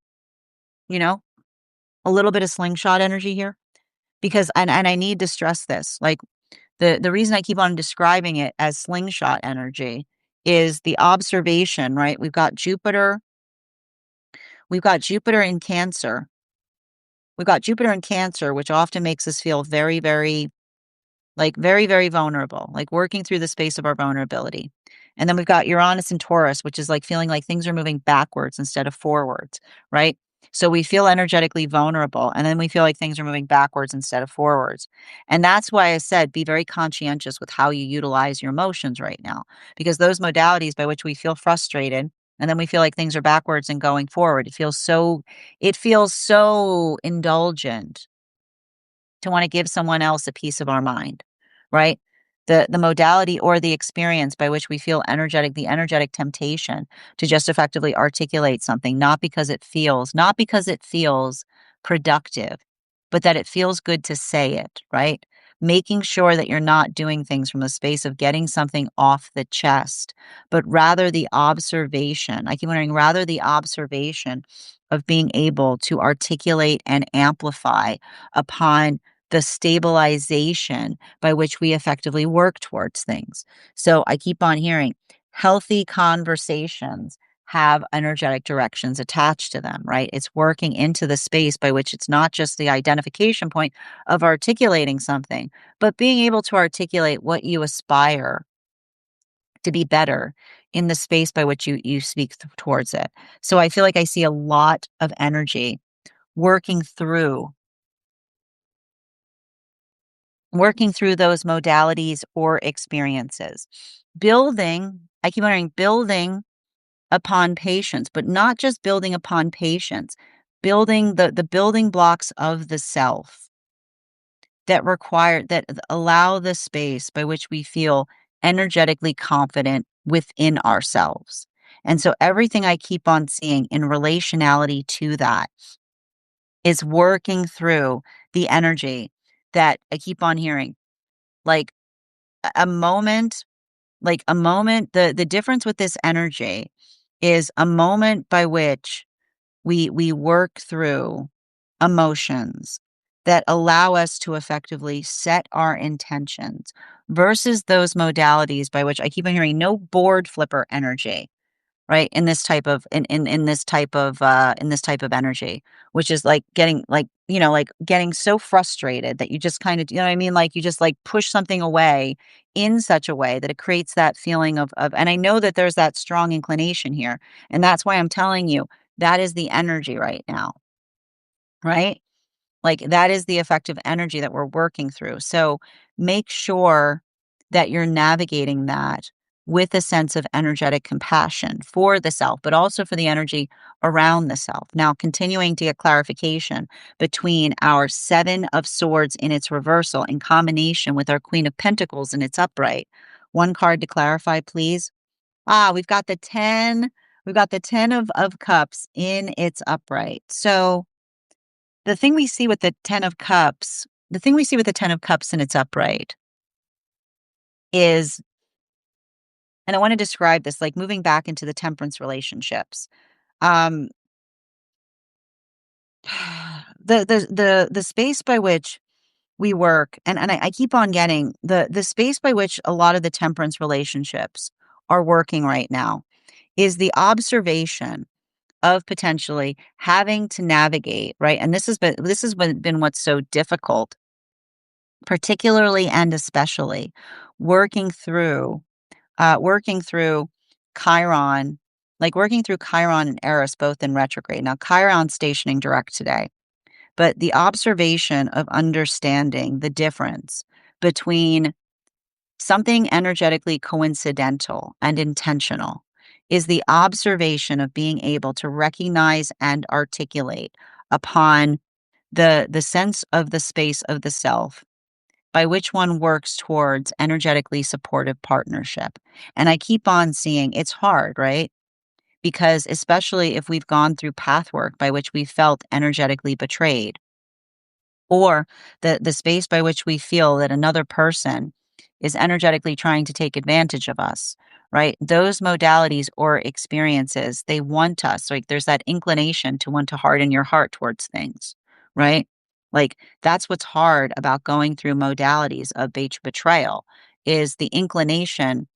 You know, a little bit of slingshot energy here because, and I need to stress this, like The reason I keep on describing it as slingshot energy is the observation, right? We've got Jupiter in Cancer. We've got Jupiter in Cancer, which often makes us feel very, very like very, very vulnerable, like working through the space of our vulnerability. And then we've got Uranus and Taurus, which is like feeling like things are moving backwards instead of forwards, right? So we feel energetically vulnerable, and then we feel like things are moving backwards instead of forwards. And that's why I said be very conscientious with how you utilize your emotions right now, because those modalities by which we feel frustrated and then we feel like things are backwards and going forward, it feels so indulgent to want to give someone else a piece of our mind, right? The modality or the experience by which we feel the energetic temptation to just effectively articulate something, not because it feels productive, but that it feels good to say it, right? Making sure that you're not doing things from the space of getting something off the chest, but rather the observation. I keep wondering, rather the observation of being able to articulate and amplify upon the stabilization by which we effectively work towards things. So I keep on hearing healthy conversations have energetic directions attached to them, right? It's working into the space by which it's not just the identification point of articulating something, but being able to articulate what you aspire to be better in the space by which you speak towards it. So I feel like I see a lot of energy working through working through those modalities or experiences. I keep wondering, building upon patience, but not just building upon patience, building the building blocks of the self that allow the space by which we feel energetically confident within ourselves. And so everything I keep on seeing in relationality to that is working through the energy that I keep on hearing. Like a moment the difference with this energy is a moment by which we work through emotions that allow us to effectively set our intentions versus those modalities by which I keep on hearing no board flipper energy, right? In this type of energy, which is like getting like getting so frustrated that you just kind of, you know what I mean? Like you just like push something away in such a way that it creates that feeling of, and I know that there's that strong inclination here. And that's why I'm telling you that is the energy right now, right? Like that is the effective energy that we're working through. So make sure that you're navigating that with a sense of energetic compassion for the self, but also for the energy around the self. Now, continuing to get clarification between our Seven of Swords in its reversal in combination with our Queen of Pentacles in its upright. One card to clarify, please. We've got the 10. We've got the 10 of Cups in its upright. So, the thing we see with the 10 of Cups in its upright is, and I want to describe this like moving back into the temperance relationships. Um, the space by which we work, and I keep on getting the space by which a lot of the temperance relationships are working right now is the observation of potentially having to navigate, right? And this has been what's so difficult, particularly and especially working through Chiron, like working through Chiron and Eris both in retrograde. Now Chiron's stationing direct today, but the observation of understanding the difference between something energetically coincidental and intentional is the observation of being able to recognize and articulate upon the sense of the space of the self by which one works towards energetically supportive partnership. And I keep on seeing it's hard, right? Because especially if we've gone through path work by which we felt energetically betrayed, or the space by which we feel that another person is energetically trying to take advantage of us, right? Those modalities or experiences, they want us, like there's that inclination to want to harden your heart towards things, right? Like, that's what's hard about going through modalities of betrayal, is the inclination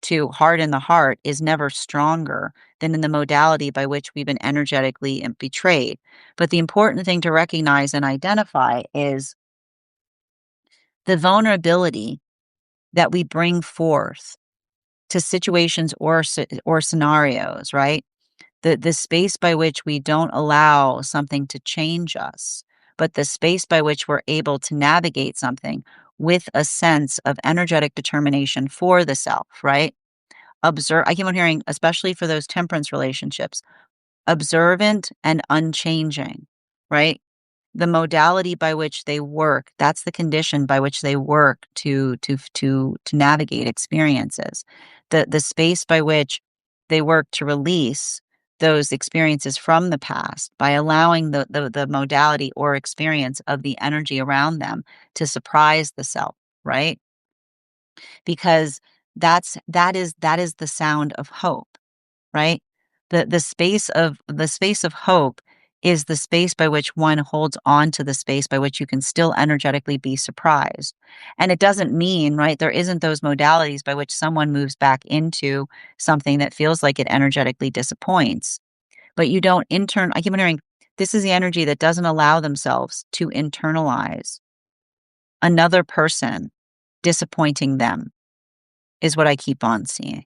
to harden the heart is never stronger than in the modality by which we've been energetically betrayed. But the important thing to recognize and identify is the vulnerability that we bring forth to situations or scenarios, right? The space by which we don't allow something to change us, but the space by which we're able to navigate something with a sense of energetic determination for the self, right? I keep on hearing, especially for those temperance relationships, observant and unchanging, right? The modality by which they work, that's the condition by which they work to navigate experiences. The space by which they work to release those experiences from the past by allowing the modality or experience of the energy around them to surprise the self, right? Because that is the sound of hope, right? The space of hope is the space by which one holds on to the space by which you can still energetically be surprised. And it doesn't mean, right, there isn't those modalities by which someone moves back into something that feels like it energetically disappoints. But you don't I keep on hearing, this is the energy that doesn't allow themselves to internalize another person disappointing them, is what I keep on seeing.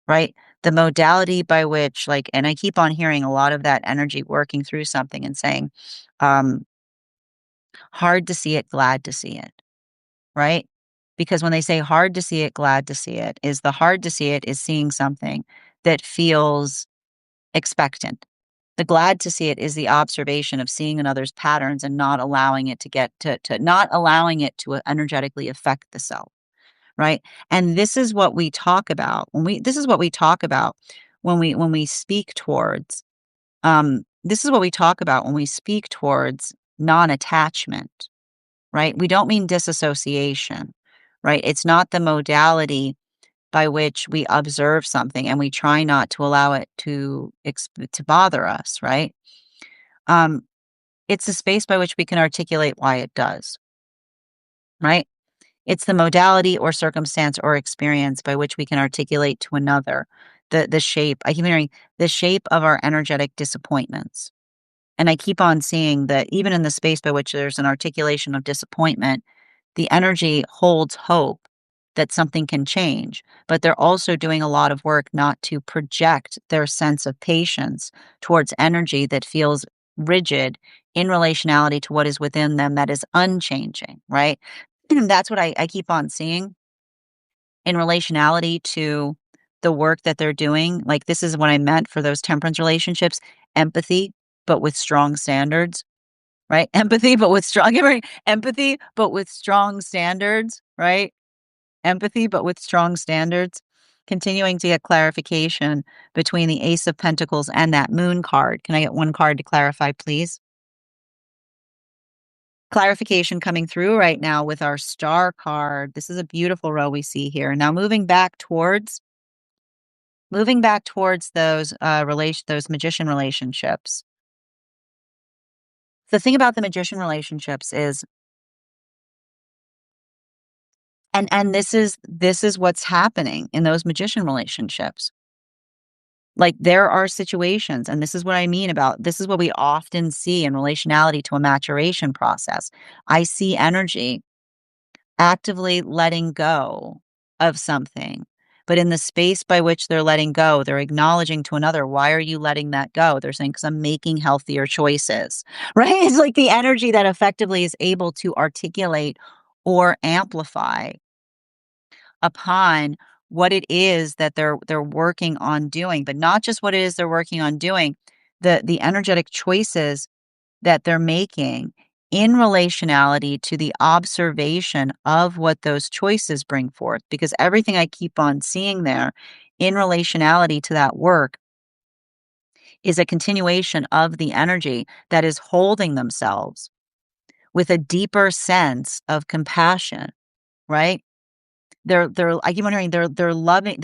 Right? The modality by which, like, and I keep on hearing a lot of that energy working through something and saying, um, hard to see it, glad to see it, right? Because when they say hard to see it, glad to see it, is the hard to see it is seeing something that feels expectant. The glad to see it is the observation of seeing another's patterns and not allowing it to get to not allowing it to energetically affect the self. Right? And this is what we talk about this is what we talk about when we speak towards, this is what we talk about when we speak towards non-attachment, right? We don't mean disassociation, right? It's not the modality by which we observe something and we try not to allow it to bother us, right? Um, it's the space by which we can articulate why it does, right? It's the modality or circumstance or experience by which we can articulate to another the shape. I keep hearing the shape of our energetic disappointments. And I keep on seeing that even in the space by which there's an articulation of disappointment, the energy holds hope that something can change, but they're also doing a lot of work not to project their sense of patience towards energy that feels rigid in relationality to what is within them that is unchanging, right? That's what I keep on seeing in relationality to the work that they're doing. Like, this is what I meant for those temperance relationships, empathy, but with strong standards, right? Empathy, but with strong, empathy, but with strong standards, right? Empathy, but with strong standards. Continuing to get clarification between the Ace of Pentacles and that Moon card. Can I get one card to clarify, please? Clarification coming through right now with our Star card. This is a beautiful row we see here. Now moving back towards those magician relationships. The thing about the magician relationships is, and this is what's happening in those magician relationships. Like, there are situations, and this is what I mean about, this is what we often see in relationality to a maturation process. I see energy actively letting go of something. But in the space by which they're letting go, they're acknowledging to another, why are you letting that go? They're saying, because I'm making healthier choices, right? It's like the energy that effectively is able to articulate or amplify upon what it is that they're working on doing, but not just what it is they're working on doing, the energetic choices that they're making in relationality to the observation of what those choices bring forth. Because everything I keep on seeing there in relationality to that work is a continuation of the energy that is holding themselves with a deeper sense of compassion, right? I keep wondering, they're loving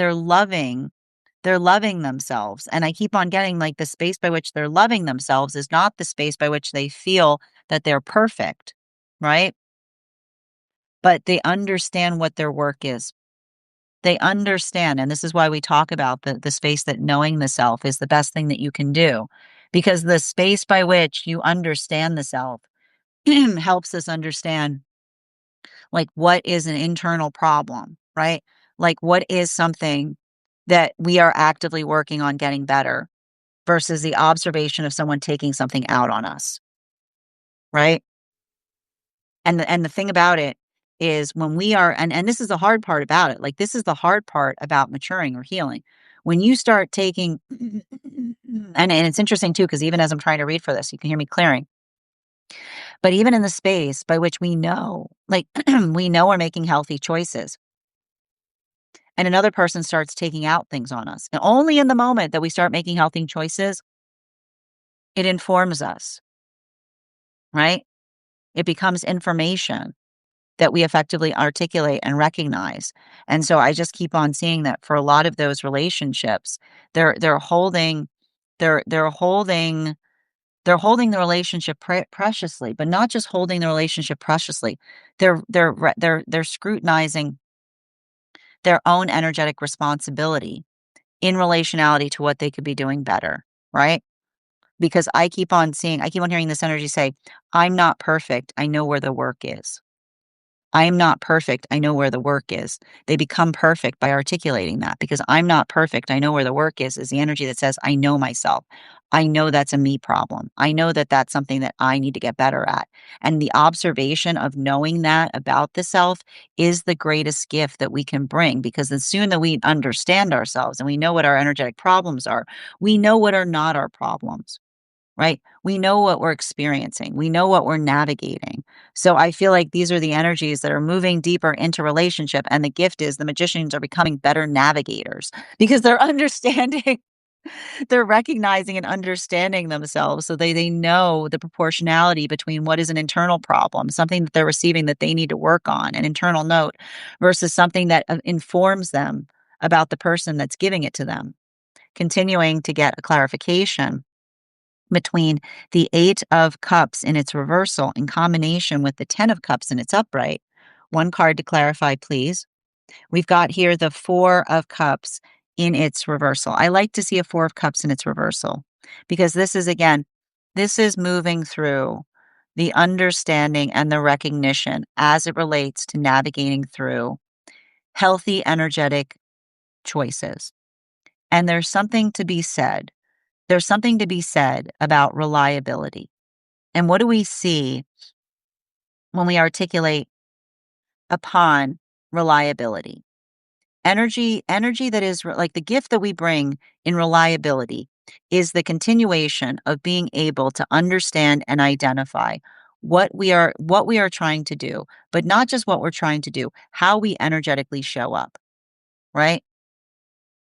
themselves. And I keep on getting, like, the space by which they're loving themselves is not the space by which they feel that they're perfect. right? But they understand what their work is. They understand, and this is why we talk about the space that knowing the self is the best thing that you can do, because the space by which you understand the self helps us understand, like, what is an internal problem, right? Like, what is something that we are actively working on getting better versus the observation of someone taking something out on us, right? And the thing about it is when we are and this is the hard part about it, like, this is the hard part about maturing or healing. When you start taking and it's interesting too, because even as I'm trying to read for this, you can hear me clearing. But even in the space by which we know, like, we know we're making healthy choices, and another person starts taking out things on us, and only in the moment that we start making healthy choices, it informs us, right? It becomes information that we effectively articulate and recognize. And so I just keep on seeing that for a lot of those relationships, they're holding they're holding they're holding the relationship preciously, but not just holding the relationship preciously. They're scrutinizing their own energetic responsibility in relationality to what they could be doing better, right? Because I keep on hearing this energy say, I'm not perfect. I know where the work is. I am not perfect. I know where the work is. They become perfect by articulating that because I'm not perfect. I know where the work is the energy that says, I know myself. I know that's a me problem. I know that that's something that I need to get better at. And the observation of knowing that about the self is the greatest gift that we can bring because as soon that we understand ourselves and we know what our energetic problems are, we know what are not our problems, right? We know what we're experiencing. We know what we're navigating. So I feel like these are the energies that are moving deeper into relationship. And the gift is the magicians are becoming better navigators because they're understanding, they're recognizing and understanding themselves. So they know the proportionality between what is an internal problem, something that they're receiving that they need to work on, an internal note, versus something that informs them about the person that's giving it to them. Continuing to get a clarification between the 8 of cups in its reversal in combination with the 10 of cups in its upright. One card to clarify, please. We've got here the 4 of cups in its reversal. I like to see a 4 of cups in its reversal because this is, again, this is moving through the understanding and the recognition as it relates to navigating through healthy, energetic choices. And there's something to be said about reliability. And what do we see when we articulate upon reliability? Energy that is like the gift that we bring in reliability is the continuation of being able to understand and identify what we are trying to do, but not just what we're trying to do, how we energetically show up, right?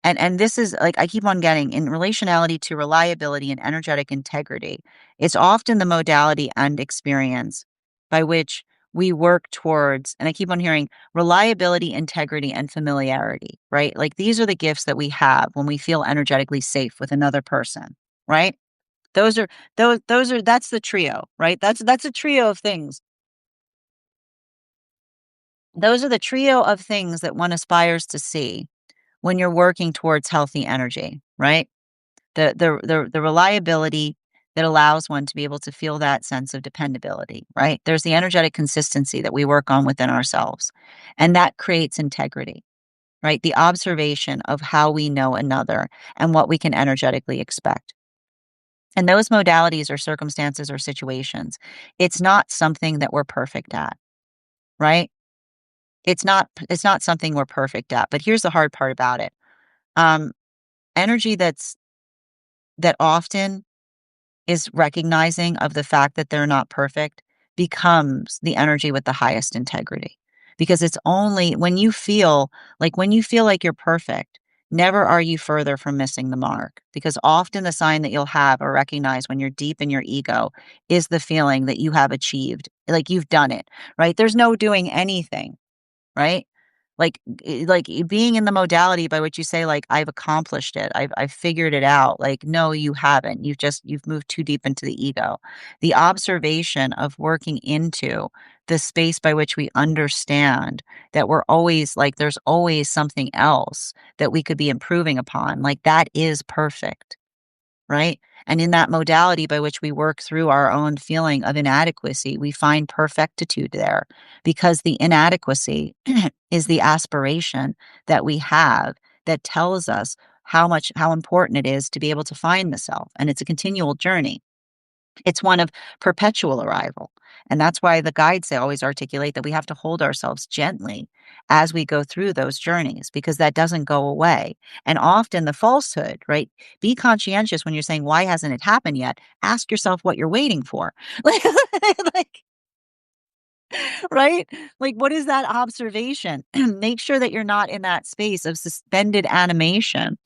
And this is like I keep on getting in relationality to reliability and energetic integrity. It's often the modality and experience by which we work towards, and I keep on hearing reliability, integrity, and familiarity, right? Like these are the gifts that we have when we feel energetically safe with another person, right? Those are those are that's the trio, right? That's a trio of things. Those are the trio of things that one aspires to see when you're working towards healthy energy, right? The reliability that allows one to be able to feel that sense of dependability, right? There's the energetic consistency that we work on within ourselves, and that creates integrity, right? The observation of how we know another and what we can energetically expect. And those modalities or circumstances or situations, it's not something that we're perfect at, right? It's not something we're perfect at. But here's the hard part about it. Um, energy that often is recognizing of the fact that they're not perfect becomes the energy with the highest integrity. Because it's only when you feel like you're perfect, never are you further from missing the mark. Because often the sign that you'll have or recognize when you're deep in your ego is the feeling that you have achieved, like you've done it, right? There's no doing anything, right? Being in the modality by which you say, like, "I've accomplished it. I've figured it out." Like, no, you haven't. You've moved too deep into the ego. The observation of working into the space by which we understand that we're always like, there's always something else that we could be improving upon. Like, that is perfect, right? And in that modality by which we work through our own feeling of inadequacy, we find perfectitude there because the inadequacy is the aspiration that we have that tells us how important it is to be able to find the self. And it's a continual journey. It's one of perpetual arrival. And that's why the guides, they always articulate that we have to hold ourselves gently as we go through those journeys because that doesn't go away. And often the falsehood, right? Be conscientious when you're saying, why hasn't it happened yet? Ask yourself what you're waiting for. Like, right? Like, what is that observation? Make sure that you're not in that space of suspended animation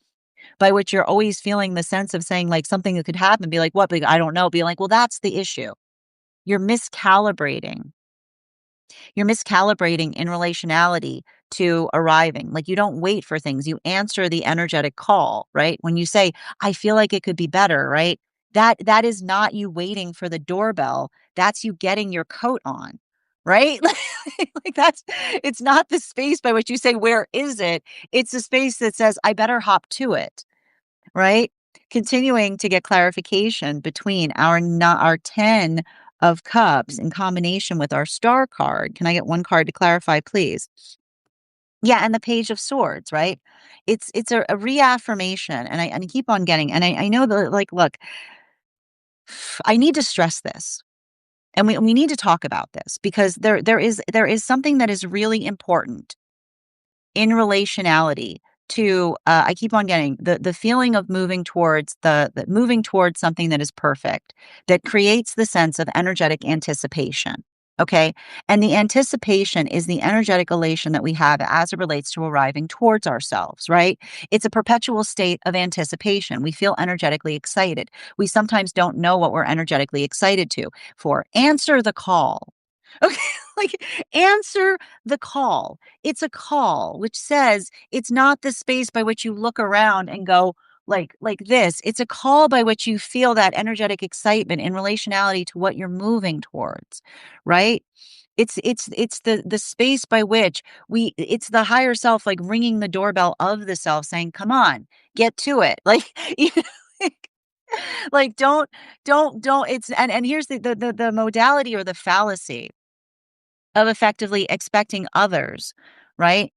by which you're always feeling the sense of saying, like, something that could happen, be like, "What? But I don't know." Be like, "Well, that's the issue." You're miscalibrating. You're miscalibrating in relationality to arriving. Like, you don't wait for things. You answer the energetic call, right? When you say, "I feel like it could be better," right? That is not you waiting for the doorbell. That's you getting your coat on, right? Like, that's it's not the space by which you say, "Where is it?" It's the space that says, "I better hop to it." Right? Continuing to get clarification between our 10 of cups in combination with our star card. Can I get one card to clarify, please? Yeah, and the page of swords, right? It's a reaffirmation, and I keep on getting, and I know that, like, look, I need to stress this, and we need to talk about this because there is something that is really important in relationality to I keep on getting the feeling of moving towards the moving towards something that is perfect, that creates the sense of energetic anticipation. Okay. And the anticipation is the energetic elation that we have as it relates to arriving towards ourselves, right? It's a perpetual state of anticipation. We feel energetically excited. We sometimes don't know what we're energetically excited to for. Answer the call. Okay. Like, answer the call. It's a call, which says it's not the space by which you look around and go like this. It's a call by which you feel that energetic excitement in relationality to what you're moving towards, right? It's the space by which it's the higher self like ringing the doorbell of the self saying, "Come on, get to it." Like, you know, like, don't it's and here's the modality or the fallacy of effectively expecting others, right?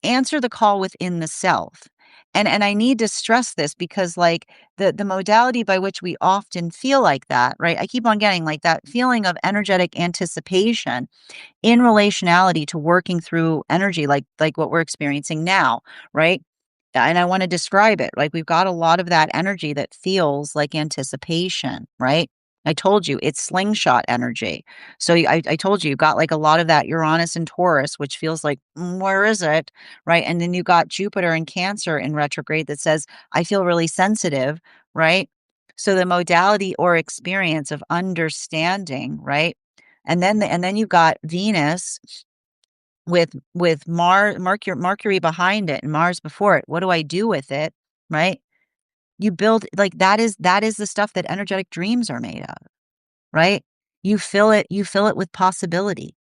Answer the call within the self. And I need to stress this because like the modality by which we often feel like that, right? I keep on getting like that feeling of energetic anticipation in relationality to working through energy like what we're experiencing now, right? And I want to describe it. Like, we've got a lot of that energy that feels like anticipation, right? I told you it's slingshot energy. So I told you got like a lot of that Uranus and Taurus, which feels like, where is it? Right. And then you got Jupiter and Cancer in retrograde that says, I feel really sensitive. Right. So the modality or experience of understanding, right? And then you've got Venus with Mercury behind it and Mars before it. What do I do with it? Right? You build like that is the stuff that energetic dreams are made of, right? You fill it with possibility,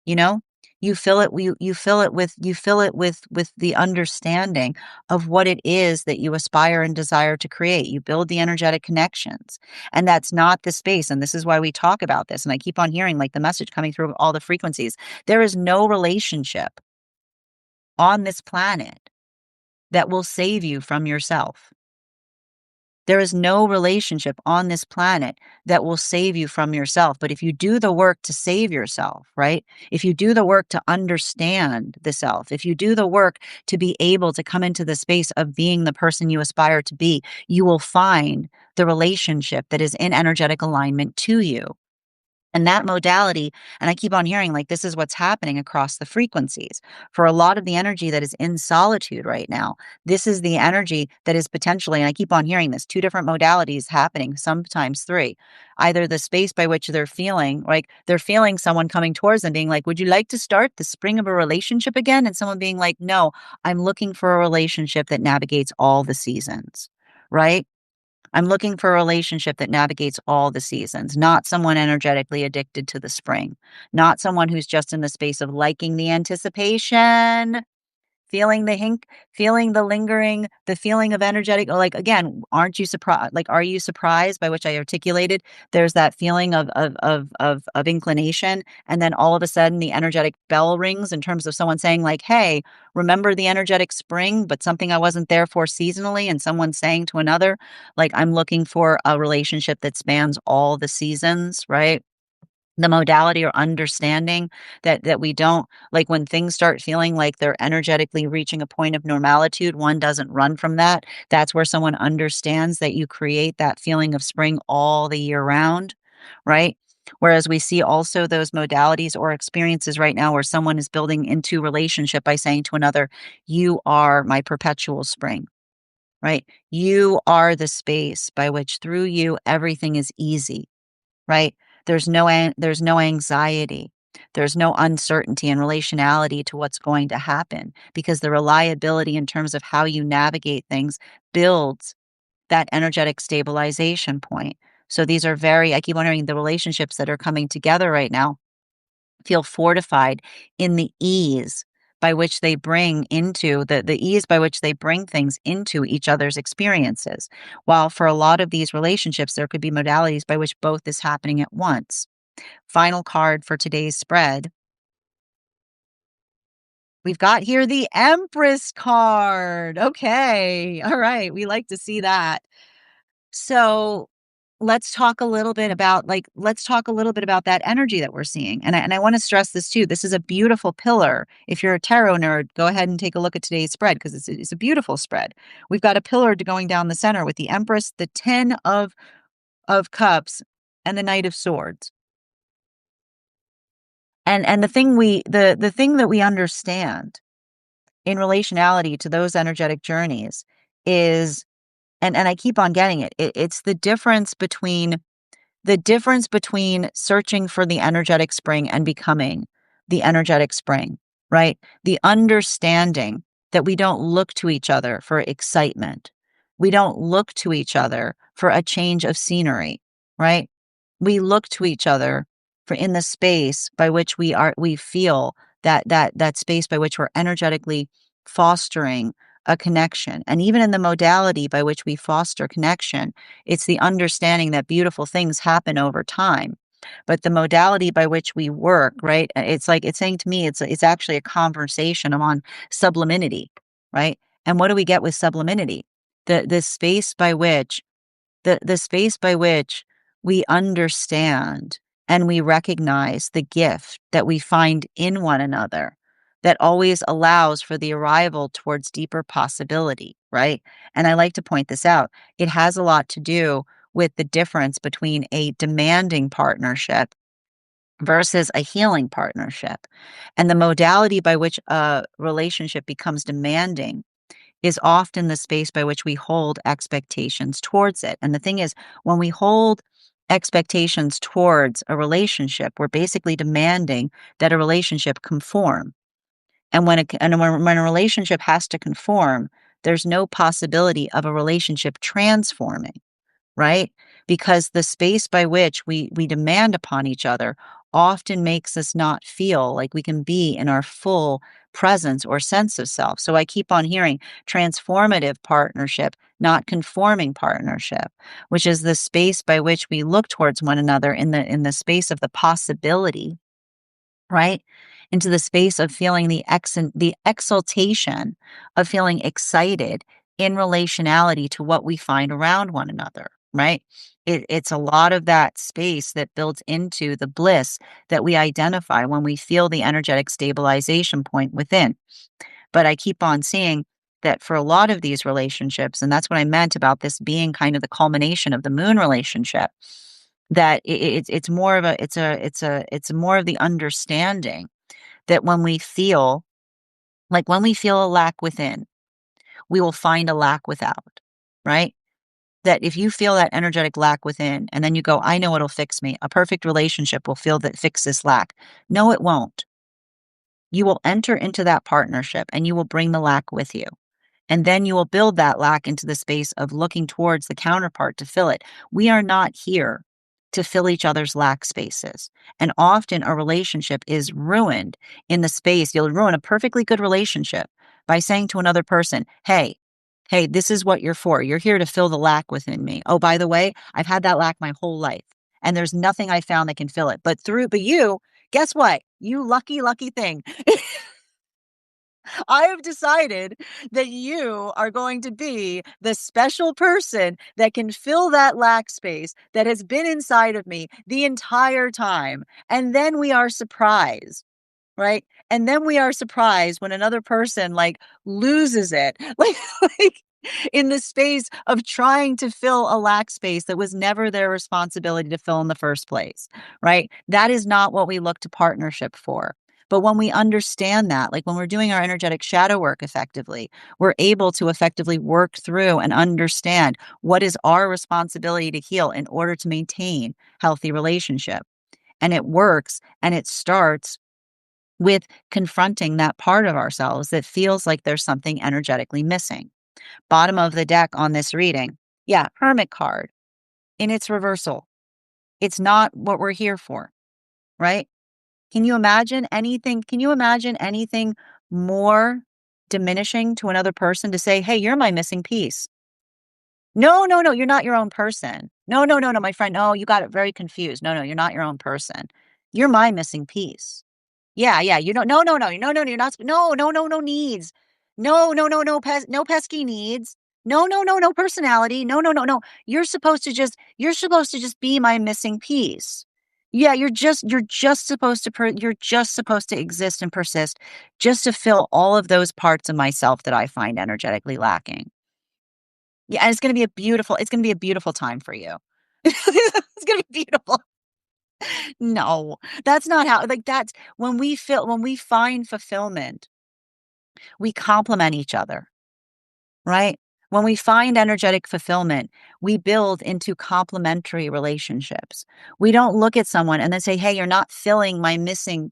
you know? You fill it with the understanding of what it is that you aspire and desire to create. You build the energetic connections. And that's not the space. And this is why we talk about this. And I keep on hearing like the message coming through all the frequencies. There is no relationship on this planet that will save you from yourself. There is no relationship on this planet that will save you from yourself. But if you do the work to save yourself, right? If you do the work to understand the self, if you do the work to be able to come into the space of being the person you aspire to be, you will find the relationship that is in energetic alignment to you. And that modality, and I keep on hearing like this is what's happening across the frequencies. For a lot of the energy that is in solitude right now, this is the energy that is potentially, and I keep on hearing this, two different modalities happening, sometimes three. Either the space by which they're feeling, like they're feeling someone coming towards them being like, would you like to start the spring of a relationship again? And someone being like, no, I'm looking for a relationship that navigates all the seasons, right? I'm looking for a relationship that navigates all the seasons, not someone energetically addicted to the spring, not someone who's just in the space of liking the anticipation, feeling the hink, feeling the lingering, the feeling of energetic, like, again, aren't you surprised? Like, are you surprised by which I articulated? There's that feeling of inclination, and then all of a sudden the energetic bell rings in terms of someone saying like, "Hey, remember the energetic spring, but something I wasn't there for seasonally," and someone saying to another, like, "I'm looking for a relationship that spans all the seasons," right? The modality or understanding that we don't, like, when things start feeling like they're energetically reaching a point of normalitude, one doesn't run from that. That's where someone understands that you create that feeling of spring all the year round, right? Whereas we see also those modalities or experiences right now where someone is building into relationship by saying to another, "You are my perpetual spring." Right? You are the space by which through you everything is easy, right? There's no anxiety. There's no uncertainty and relationality to what's going to happen because the reliability in terms of how you navigate things builds that energetic stabilization point. So these are very, I keep wondering, the relationships that are coming together right now feel fortified in the ease by which they bring into the ease by which they bring things into each other's experiences. While for a lot of these relationships, there could be modalities by which both is happening at once. Final card for today's spread. We've got here the Empress card. Okay. All right. We like to see that. So let's talk a little bit about that energy that we're seeing. And I want to stress this too. This is a beautiful pillar. If you're a tarot nerd, go ahead and take a look at today's spread because it's a beautiful spread. We've got a pillar going down the center with the Empress, the 10 of cups, and the Knight of Swords. And the thing that we understand in relationality to those energetic journeys is, and I keep on getting it, it's the difference between searching for the energetic spring and becoming the energetic spring, right? The understanding that we don't look to each other for excitement. We don't look to each other for a change of scenery, right? We look to each other for in the space by which we feel that space by which we're energetically fostering a connection. And even in the modality by which we foster connection, it's the understanding that beautiful things happen over time. But the modality by which we work, right? It's like it's saying to me, it's actually a conversation on subliminity, right? And what do we get with subliminity? The space by which the space by which we understand and we recognize the gift that we find in one another that always allows for the arrival towards deeper possibility, right? And I like to point this out. It has a lot to do with the difference between a demanding partnership versus a healing partnership. And the modality by which a relationship becomes demanding is often the space by which we hold expectations towards it. And the thing is, when we hold expectations towards a relationship, we're basically demanding that a relationship conform. And when a relationship has to conform, there's no possibility of a relationship transforming, right? Because the space by which we demand upon each other often makes us not feel like we can be in our full presence or sense of self. So I keep on hearing transformative partnership, not conforming partnership, which is the space by which we look towards one another in the space of the possibility, right? Into the space of feeling the exaltation of feeling excited in relationality to what we find around one another, right? It's a lot of that space that builds into the bliss that we identify when we feel the energetic stabilization point within. But I keep on seeing that for a lot of these relationships, and that's what I meant about this being kind of the culmination of the moon relationship, that it's more of a it's more of the understanding that when we feel a lack within, we will find a lack without, right? That if you feel that energetic lack within and then you go, I know it'll fix me. A perfect relationship will feel that fix this lack. No, it won't. You will enter into that partnership and you will bring the lack with you. And then you will build that lack into the space of looking towards the counterpart to fill it. We are not here to fill each other's lack spaces. And often a relationship is ruined in the space. You'll ruin a perfectly good relationship by saying to another person, hey, this is what you're for. You're here to fill the lack within me. Oh, by the way, I've had that lack my whole life. And there's nothing I found that can fill it. But you, guess what? You lucky, lucky thing. I have decided that you are going to be the special person that can fill that lack space that has been inside of me the entire time. And then we are surprised, right? And then we are surprised when another person like loses it, like in the space of trying to fill a lack space that was never their responsibility to fill in the first place, right? That is not what we look to partnership for. But when we understand that, like when we're doing our energetic shadow work effectively, we're able to effectively work through and understand what is our responsibility to heal in order to maintain healthy relationship. And it works and it starts with confronting that part of ourselves that feels like there's something energetically missing. Bottom of the deck on this reading. Yeah, Hermit card in its reversal. It's not what we're here for, right? Can you imagine anything? Can you imagine anything more diminishing to another person to say, hey, you're my missing piece? No, no, no, you're not your own person. No, no, no, no, my friend. No, you got it very confused. No, no, you're not your own person. You're my missing piece. Yeah, yeah, you don't no, you're not no, no, no, no needs. No, no, no, no pesky needs. No, no, no, no personality. No, no, no, no. You're supposed to just be my missing piece. Yeah, you're just supposed to you're just supposed to exist and persist just to fill all of those parts of myself that I find energetically lacking. Yeah, and it's gonna be a beautiful time for you. It's gonna be beautiful. No, that's not how like that's when we find fulfillment, we complement each other, right? When we find energetic fulfillment, we build into complementary relationships. We don't look at someone and then say, "Hey, you're not filling the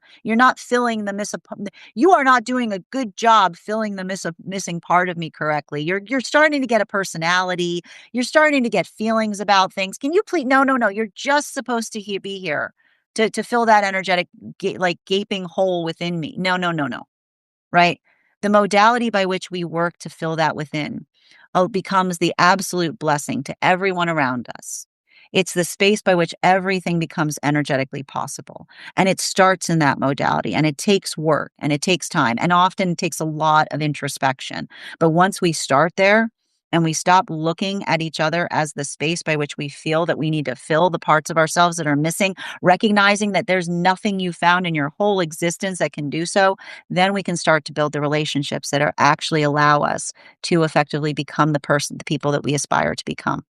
you are not doing a good job filling the missing part of me correctly. You're starting to get a personality. You're starting to get feelings about things. Can you please no, no, no. You're just supposed to be here to fill that energetic like gaping hole within me. No, no, no, no." Right? The modality by which we work to fill that within becomes the absolute blessing to everyone around us. It's the space by which everything becomes energetically possible. And it starts in that modality and it takes work and it takes time and often it takes a lot of introspection. But once we start there, and we stop looking at each other as the space by which we feel that we need to fill the parts of ourselves that are missing, recognizing that there's nothing you found in your whole existence that can do so, then we can start to build the relationships that are actually allow us to effectively become the people that we aspire to become.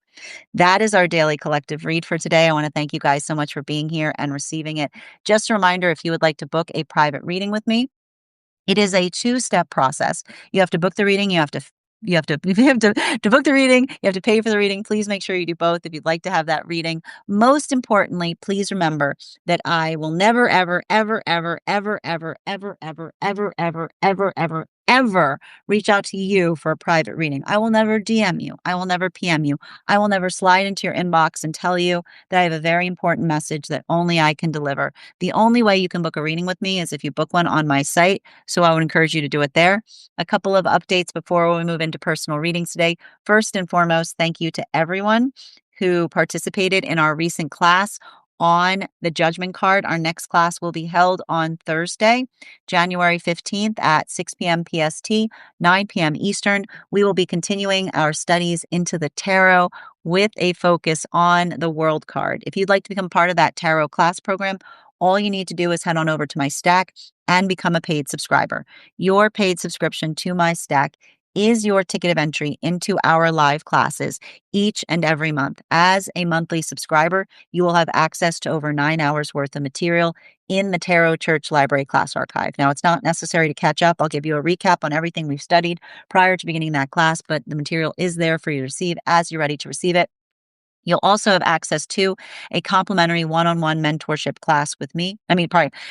That is our daily collective read for today. I want to thank you guys so much for being here and receiving it. Just a reminder, if you would like to book a private reading with me, it is a two-step process. You have to book the reading, you have to book the reading, you have to pay for the reading. Please make sure you do both if you'd like to have that reading. Most importantly, please remember that I will never, ever, ever, ever, ever, ever, ever, ever, ever, ever, ever, ever, ever reach out to you for a private reading. I will never DM you. I will never PM you. I will never slide into your inbox and tell you that I have a very important message that only I can deliver. The only way you can book a reading with me is if you book one on my site. So I would encourage you to do it there. A couple of updates before we move into personal readings today. First and foremost, thank you to everyone who participated in our recent class on the judgment card. Our next class will be held on Thursday, January 15th at 6 p.m. PST, 9 p.m. Eastern. We will be continuing our studies into the tarot with a focus on the world card. If you'd like to become part of that tarot class program, all you need to do is head on over to my stack and become a paid subscriber. Your paid subscription to my stack is your ticket of entry into our live classes each and every month. As a monthly subscriber, you will have access to over 9 hours worth of material in the Tarot Church Library class archive. Now, it's not necessary to catch up. I'll give you a recap on everything we've studied prior to beginning that class, but the material is there for you to receive as you're ready to receive it. You'll also have access to a complimentary one-on-one mentorship class with me.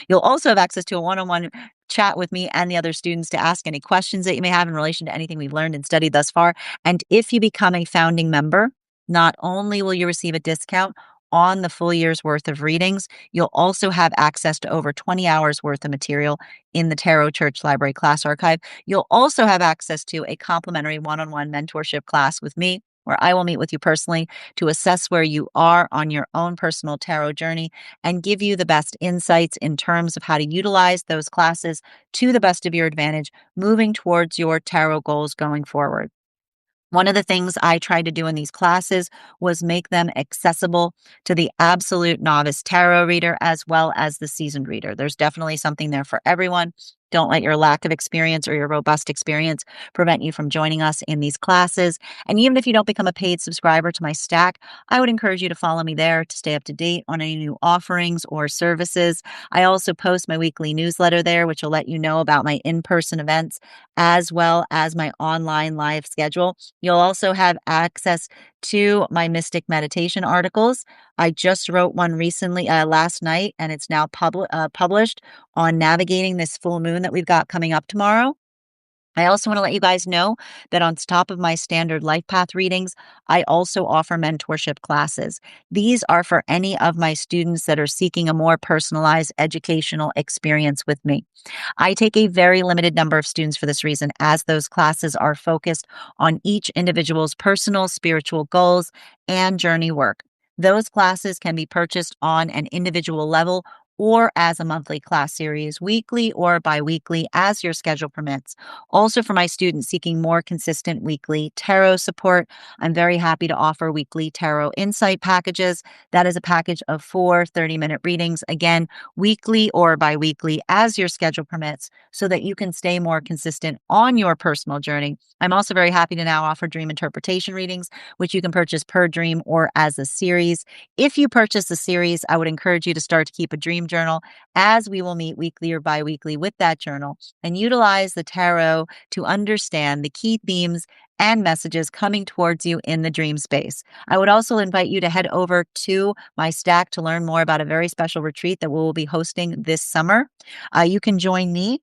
You'll also have access to a one-on-one chat with me and the other students to ask any questions that you may have in relation to anything we've learned and studied thus far. And if you become a founding member, not only will you receive a discount on the full year's worth of readings, you'll also have access to over 20 hours worth of material in the Tarot Church Library class archive. You'll also have access to a complimentary one-on-one mentorship class with me, where I will meet with you personally to assess where you are on your own personal tarot journey and give you the best insights in terms of how to utilize those classes to the best of your advantage, moving towards your tarot goals going forward. One of the things I tried to do in these classes was make them accessible to the absolute novice tarot reader as well as the seasoned reader. There's definitely something there for everyone. Don't let your lack of experience or your robust experience prevent you from joining us in these classes. And even if you don't become a paid subscriber to my stack, I would encourage you to follow me there to stay up to date on any new offerings or services. I also post my weekly newsletter there, which will let you know about my in-person events as well as my online live schedule. You'll also have access to my mystic meditation articles. I just wrote one recently, last night, and it's now published on navigating this full moon that we've got coming up tomorrow. I also want to let you guys know that on top of my standard life path readings, I also offer mentorship classes. These are for any of my students that are seeking a more personalized educational experience with me. I take a very limited number of students for this reason, as those classes are focused on each individual's personal spiritual goals and journey work. Those classes can be purchased on an individual level or as a monthly class series, weekly or bi-weekly, as your schedule permits. Also, for my students seeking more consistent weekly tarot support, I'm very happy to offer weekly tarot insight packages. That is a package of 4 30-minute readings, again, weekly or bi-weekly, as your schedule permits, so that you can stay more consistent on your personal journey. I'm also very happy to now offer dream interpretation readings, which you can purchase per dream or as a series. If you purchase the series, I would encourage you to start to keep a dream journal, as we will meet weekly or bi-weekly with that journal and utilize the tarot to understand the key themes and messages coming towards you in the dream space. I would also invite you to head over to my stack to learn more about a very special retreat that we will be hosting this summer. You can join me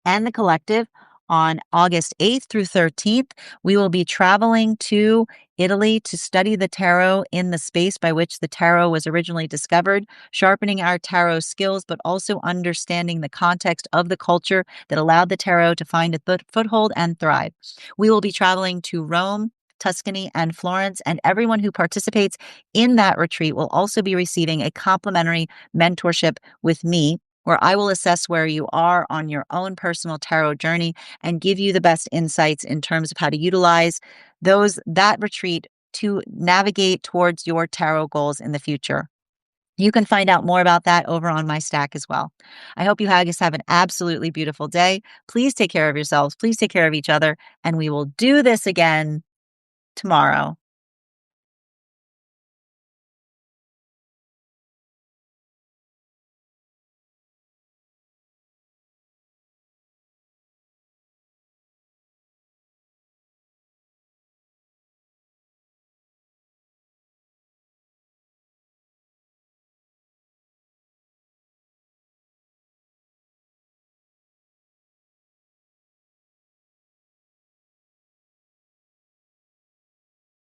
and the collective on August 8th through 13th. We will be traveling to Italy to study the tarot in the space by which the tarot was originally discovered, sharpening our tarot skills, but also understanding the context of the culture that allowed the tarot to find a foothold and thrive. We will be traveling to Rome, Tuscany, and Florence, and everyone who participates in that retreat will also be receiving a complimentary mentorship with me, where I will assess where you are on your own personal tarot journey and give you the best insights in terms of how to utilize that retreat to navigate towards your tarot goals in the future. You can find out more about that over on my stack as well. I hope you guys have an absolutely beautiful day. Please take care of yourselves. Please take care of each other, and we will do this again tomorrow.